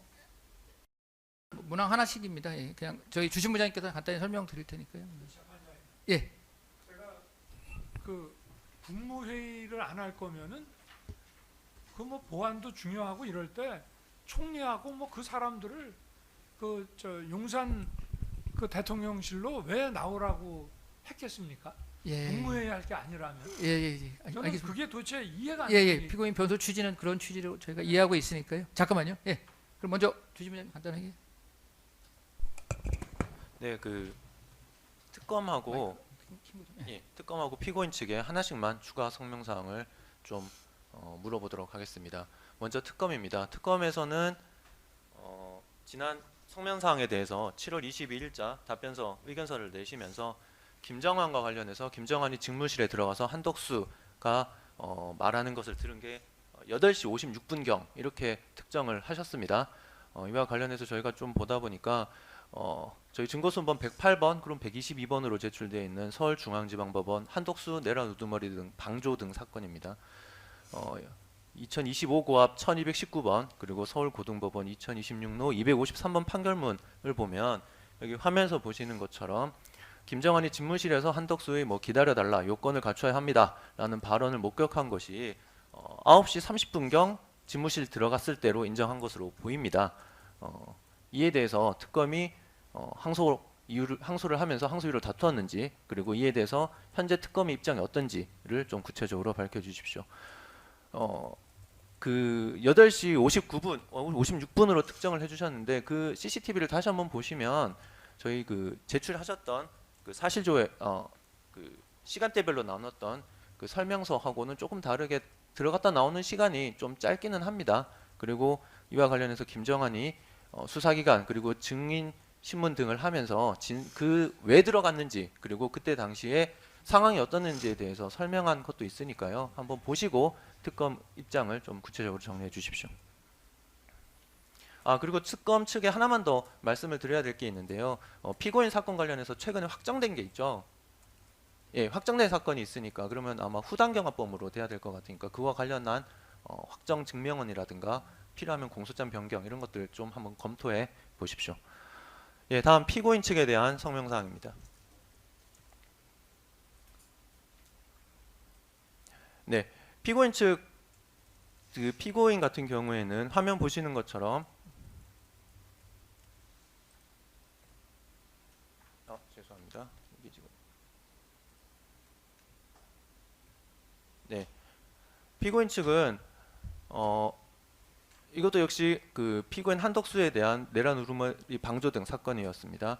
문항 하나씩입니다. 예, 그냥 저희 주심 부장님께서 간단히 설명드릴 테니까요. 예. 그 국무회의를 안 할 거면은 그 뭐 보안도 중요하고 이럴 때 총리하고 뭐 그 사람들을 그 저 용산 그 대통령실로 왜 나오라고 했겠습니까? 예. 국무회의 할 게 아니라면. 예. 저는 알겠습니다. 그게 도대체 이해가 안 예. 됩니다. 피고인 변소 취지는 그런 취지로 저희가 이해하고 있으니까요. 잠깐만요. 예. 그럼 먼저 주심 부장님 간단하게. 네, 그 특검하고 특검하고 피고인 측에 하나씩만 추가 성명사항을 좀 물어보도록 하겠습니다. 먼저 특검입니다. 특검에서는 지난 성명사항에 대해서 7월 22일자 답변서 의견서를 내시면서 김정환과 관련해서 김정환이 직무실에 들어가서 한덕수가 말하는 것을 들은 게 8시 56분경 이렇게 특정을 하셨습니다. 이와 관련해서 저희가 좀 보다 보니까 저희 증거순번 108번 그럼 122번으로 제출되어 있는 서울중앙지방법원 한덕수 내란 우두머리 등 방조 등 사건입니다. 2025 고압 1219번 그리고 서울고등법원 2026노 253번 판결문을 보면 여기 화면에서 보시는 것처럼 김정환이 집무실에서 한덕수의 뭐 기다려달라 요건을 갖춰야 합니다라는 발언을 목격한 것이 9시 30분경 집무실 들어갔을 때로 인정한 것으로 보입니다. 이에 대해서 특검이 항소를 하면서 항소 이유를 다투었는지 그리고 이에 대해서 현재 특검의 입장이 어떤지를 좀 구체적으로 밝혀주십시오. 그 8시 59분, 56분으로 특정을 해주셨는데 그 CCTV를 다시 한번 보시면 저희 그 제출하셨던 그 사실조회 그 시간대별로 나눴던 그 설명서하고는 조금 다르게 들어갔다 나오는 시간이 좀 짧기는 합니다. 그리고 이와 관련해서 김정환이 수사기관 그리고 증인 신문 등을 하면서 그 왜 들어갔는지 그리고 그때 당시에 상황이 어떻는지에 대해서 설명한 것도 있으니까요. 한번 보시고 특검 입장을 좀 구체적으로 정리해 주십시오. 그리고 특검 측에 하나만 더 말씀을 드려야 될 게 있는데요. 피고인 사건 관련해서 최근에 확정된 게 있죠. 예, 확정된 사건이 있으니까 그러면 아마 후단경화법으로 돼야 될 것 같으니까 그와 관련한 확정 증명원이라든가 필요하면 공소장 변경 이런 것들 좀 한번 검토해 보십시오. 예, 다음 피고인 측에 대한 성명사항입니다. 네, 피고인 측 그 피고인 같은 경우에는 화면 보시는 것처럼 죄송합니다. 이게 지금 네, 피고인 측은 이것도 역시 그 피고인 한덕수에 대한 내란 우르마리 방조 등 사건이었습니다.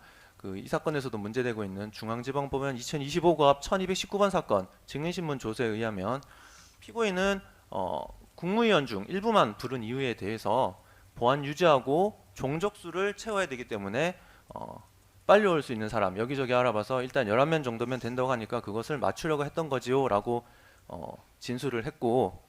이 사건에서도 문제되고 있는 중앙지방법원 2025 고압 1219번 사건 증인신문 조서에 의하면 피고인은 국무위원 중 일부만 부른 이유에 대해서 보안 유지하고 종족수를 채워야 되기 때문에 빨리 올 수 있는 사람 여기저기 알아봐서 일단 11명 정도면 된다고 하니까 그것을 맞추려고 했던 거지요 라고 진술을 했고,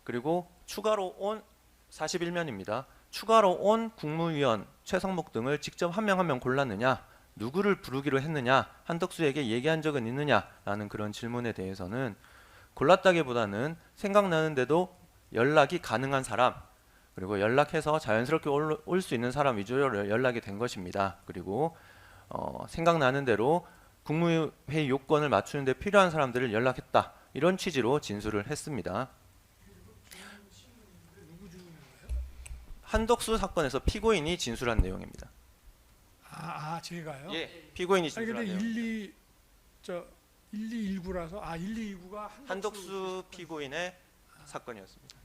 그리고 추가로 온 41면입니다. 추가로 온 국무위원 최상목 등을 직접 한 명 한 명 골랐느냐, 누구를 부르기로 했느냐, 한덕수에게 얘기한 적은 있느냐라는 그런 질문에 대해서는 골랐다기보다는 생각나는데도 연락이 가능한 사람, 그리고 연락해서 자연스럽게 올 수 있는 사람 위주로 연락이 된 것입니다. 그리고 생각나는 대로 국무회의 요건을 맞추는 데 필요한 사람들을 연락했다, 이런 취지로 진술을 했습니다. 한덕수 사건에서 피고인이 진술한 내용입니다. 제가요? 예, 피고인이 아니 진술한 근데 내용. 1219라서 129가 한덕수 피고인의 사건이었습니다.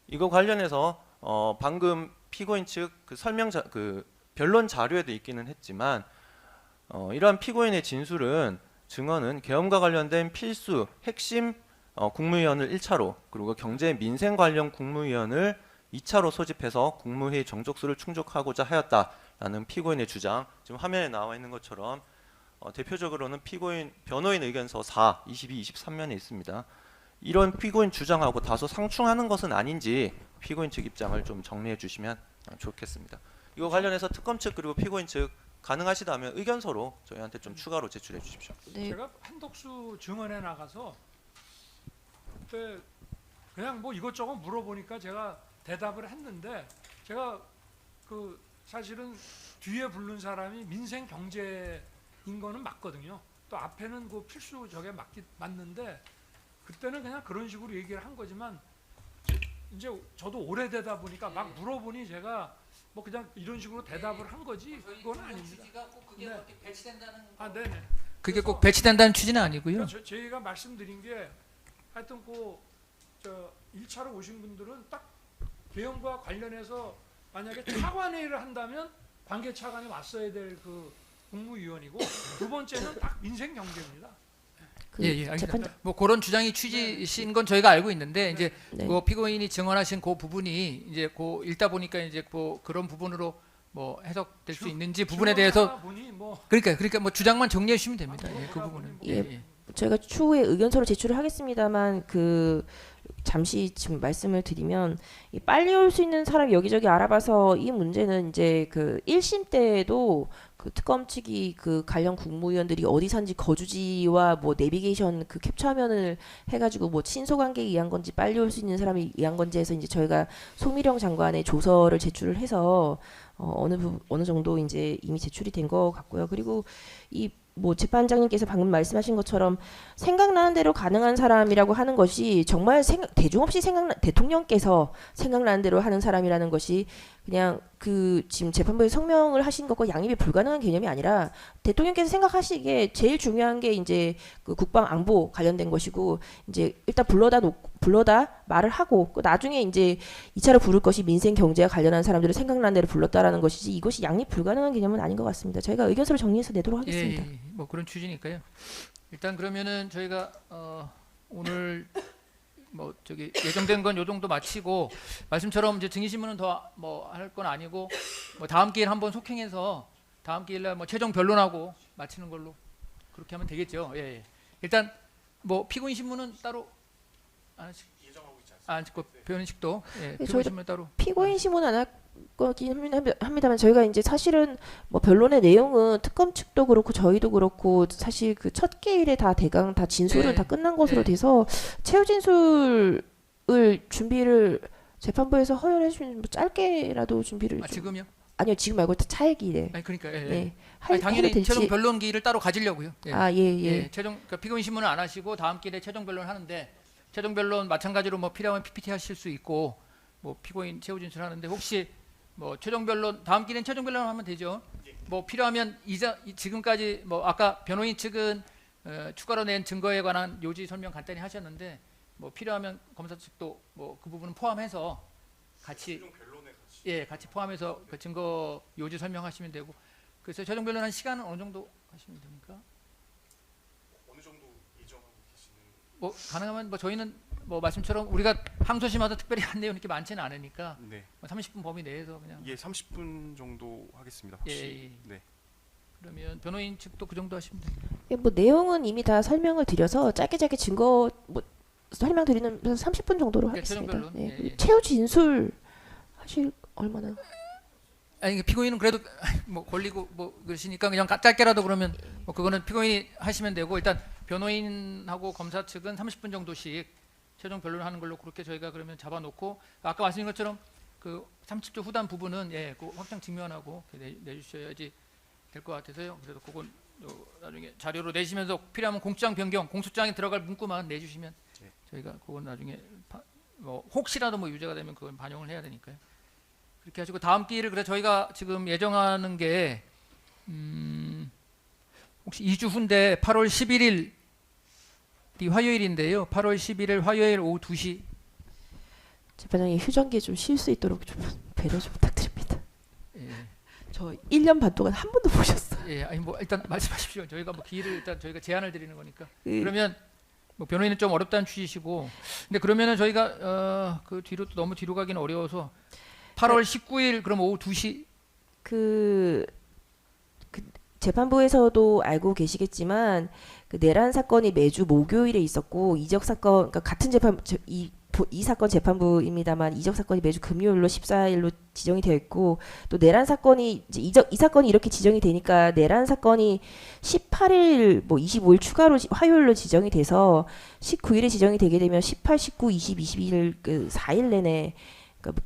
이거 관련해서 방금 피고인 측 그 그 변론 자료에도 있기는 했지만 이러한 피고인의 진술은 증언은 계엄과 관련된 필수 핵심 국무위원을 1차로, 그리고 경제 민생 관련 국무위원을 2차로 소집해서 국무회의 정족수를 충족하고자 하였다라는 피고인의 주장, 지금 화면에 나와 있는 것처럼 대표적으로는 피고인 변호인 의견서 4, 22, 23면에 있습니다. 이런 피고인 주장하고 다소 상충하는 것은 아닌지 피고인 측 입장을 좀 정리해 주시면 좋겠습니다. 이거 관련해서 특검 측 그리고 피고인 측 가능하시다면 의견서로 저희한테 좀 추가로 제출해 주십시오. 네. 제가 한덕수 증언에 나가서 그때 그냥 뭐 이것저것 물어보니까 제가 대답을 했는데, 제가 그 사실은 뒤에 부른 사람이 민생 경제인 거는 맞거든요. 또 앞에는 그 필수 저게 맞는데 그때는 그냥 그런 식으로 얘기를 한 거지만 이제 저도 오래되다 보니까 막 물어보니 제가 뭐 그냥 이런 식으로 대답을 한 거지 그건 아닙니다. 그게 네. 어떻게 배치된다는 네네. 그게 꼭 배치된다는 취지는 아니고요. 그러니까 저희가 말씀드린 게 하여튼 저 1차로 오신 분들은 딱 계엄과 관련해서 만약에 차관회의를 한다면 관계 차관이 왔어야 될 그 국무위원이고, 두 번째는 딱 민생 경제입니다. 예, 알겠습니다. 뭐 그런 주장이 취지신 건 저희가 알고 있는데 이제 네. 그 피고인이 증언하신 그 부분이 이제 그 읽다 보니까 이제 뭐 그런 부분으로 뭐 해석될 수 있는지 부분에 대해서 그러니까 뭐 주장만 정리해 주시면 됩니다. 예, 그 부분은. 예. 저희가 추후에 의견서를 제출을 하겠습니다만 그 잠시 지금 말씀을 드리면 이 빨리 올 수 있는 사람 여기저기 알아봐서 이 문제는 이제 그 1심 때에도 그 특검 측이 그 관련 국무위원들이 어디 산지 거주지와 뭐 내비게이션 그 캡처 화면을 해가지고 뭐 친소 관계에 의한 건지 빨리 올 수 있는 사람이 의한 건지 해서 이제 저희가 송미령 장관의 조서를 제출을 해서 어느 정도 이제 이미 제출이 된 것 같고요. 그리고 이 뭐 재판장님께서 방금 말씀하신 것처럼 생각나는 대로 가능한 사람이라고 하는 것이 정말 대중 없이 대통령께서 생각나는 대로 하는 사람이라는 것이 그냥 그 지금 재판부에 성명을 하신 것과 양립이 불가능한 개념이 아니라 대통령께서 생각하시기에 제일 중요한 게 이제 그 국방 안보 관련된 것이고 이제 일단 불러다 말을 하고 나중에 이제 2차로 부를 것이 민생 경제와 관련한 사람들을 생각나는 대로 불렀다라는 것이지 이것이 양립 불가능한 개념은 아닌 것 같습니다. 저희가 의견서를 정리해서 내도록 하겠습니다. 예, 뭐 그런 취지니까요. 일단 그러면은 저희가 오늘 뭐 저기 예정된 건 요 정도 마치고 말씀처럼 이제 증인신문은 더 뭐 할 건 아니고 뭐 다음 기회에 한번 속행해서 다음 기회에 뭐 최종 변론하고 마치는 걸로 그렇게 하면 되겠죠. 예, 예. 일단 뭐 피고인 신문은 따로 안 하시고 변인식도 예, 피고인 신문 따로 피고인 신문 안 할 거긴 합니다만 저희가 이제 사실은 뭐 변론의 내용은 특검 측도 그렇고 저희도 그렇고 사실 그 첫 기일에 다 대강 다 진술은 네. 다 끝난 것으로 네. 돼서 최후 진술을 준비를 재판부에서 허용해 주시면 뭐 짧게라도 준비를 좀- 지금요? 아니요 지금 말고 차일기일에 아니 그러니까 예, 예. 예. 아니, 당연히 해도 될지- 최종 변론기를 따로 가지려고요. 예. 아, 예, 예. 예, 최종 그러니까 피고인 신문은 안 하시고 다음 기회에 최종 변론 하는데 최종 변론 마찬가지로 뭐 필요하면 PPT 하실 수 있고 뭐 피고인 최후 진술하는데 혹시 뭐 최종 변론 다음 기회는 최종 변론 하면 되죠. 뭐 필요하면 지금까지 뭐 아까 변호인 측은 추가로 낸 증거에 관한 요지 설명 간단히 하셨는데 뭐 필요하면 검사 측도 뭐 그 부분은 포함해서 같이 같이 포함해서 그 증거 요지 설명하시면 되고 그래서 최종 변론 한 시간은 어느 정도 하시면 됩니까? 어느 정도 예정하고 계시는? 뭐 가능하면 뭐 저희는 뭐 말씀처럼 우리가 항소심마다 특별히 한 내용 이렇게 많지는 않으니까 네, 뭐 30분 범위 내에서 그냥 예, 30분 정도 하겠습니다. 예, 혹시 예. 네. 그러면 변호인 측도 그 정도 하시면 됩니다. 예, 뭐 내용은 이미 다 설명을 드려서 짧게 증거 뭐 설명드리는 30분 정도로 그러니까 최종 하겠습니다. 변론. 예. 예, 그리고 예. 최후 진술 하실 얼마나? 아니 피고인은 그래도 뭐 걸리고 뭐 그러시니까 그냥 짧게라도 그러면 뭐 그거는 피고인이 하시면 되고 일단 변호인하고 검사 측은 30분 정도씩 최종 변론하는 걸로 그렇게 저희가 그러면 잡아놓고 아까 말씀드린 것처럼 그 30초 후단 부분은 그 확정 증명하고 내주셔야지 될 것 같아서요. 그래서 그건 나중에 자료로 내시면서 필요하면 공소장 변경, 공소장에 들어갈 문구만 내주시면 저희가 그건 나중에 뭐 혹시라도 뭐 유죄가 되면 그건 반영을 해야 되니까요. 그렇게 하시고 다음 기회를 그래 저희가 지금 예정하는 게 혹시 2주 후인데 8월 11일이 화요일인데요. 8월 11일 화요일 오후 2시 재판장이 휴전기에 좀 쉴 수 있도록 좀 배려 좀 부탁드립니다. 예, 저 1년 반 동안 한 번도 보셨어요. 예, 아니 뭐 일단 말씀하십시오. 저희가 뭐 기회를 일단 저희가 제안을 드리는 거니까. 그- 그러면 뭐 변호인은 좀 어렵다는 취지시고, 근데 그러면은 저희가 그 뒤로 또 너무 뒤로 가기는 어려워서 8월 19일 그럼 오후 2시 그 재판부에서도 알고 계시겠지만 그 내란 사건이 매주 목요일에 있었고 이적 사건 그러니까 같은 이 사건 재판부입니다만 이적 사건이 매주 금요일로 14일로 지정이 되어 있고 또 내란 사건이 이제 이 사건이 이렇게 지정이 되니까 내란 사건이 18일 뭐 25일 추가로 화요일로 지정이 돼서 19일에 지정이 되게 되면 18, 19, 20, 21일 그 4일 내내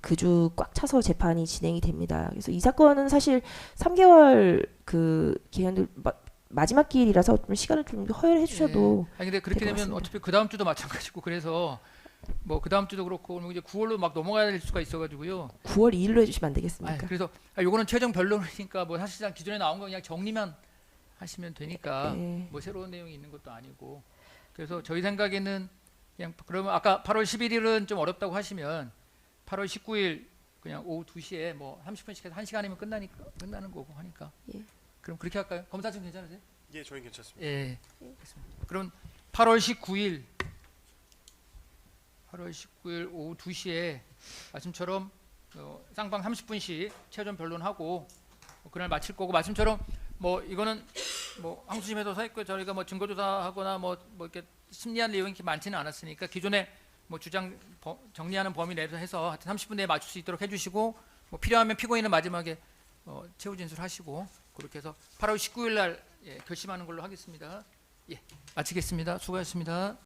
그 주 꽉 차서 재판이 진행이 됩니다. 그래서 이 사건은 사실 3개월 그 기한을 마지막 기일이라서 좀 시간을 좀 허용해 주셔도 아니 근데 그렇게 될것 되면 같습니다. 어차피 그 다음 주도 마찬가지고 그래서 뭐 그 다음 주도 그렇고 이제 9월로 막 넘어가야 될 수가 있어가지고요. 9월 2일로 해주시면 안 아, 되겠습니까? 그래서 요거는 최종 변론이니까 뭐 사실상 기존에 나온 거 그냥 정리만 하시면 되니까 네. 뭐 새로운 내용이 있는 것도 아니고 그래서 저희 생각에는 그냥 그러면 아까 8월 11일은 좀 어렵다고 하시면 8월 19일 그냥 오후 2시에 뭐 30분씩 해서 1시간이면 끝나는 거고 하니까 예. 그럼 그렇게 할까요? 검사 좀 괜찮으세요? 예, 저희 괜찮습니다. 예. 알겠습니다. 그럼 8월 19일 오후 2시에 말씀처럼 쌍방 30분씩 최종 변론하고 그날 마칠 거고 말씀처럼 뭐 이거는 뭐 항소심에도 서 있고 저희가 뭐 증거조사하거나 뭐 이렇게 심리한 내용이 이렇게 많지는 않았으니까 기존에 뭐 주장 정리하는 범위 내에서 해서 하여튼 30분 내에 맞출 수 있도록 해주시고 뭐 필요하면 피고인은 마지막에 최후 진술하시고 그렇게 해서 8월 19일 날 결심하는 걸로 하겠습니다. 예, 마치겠습니다. 수고하셨습니다.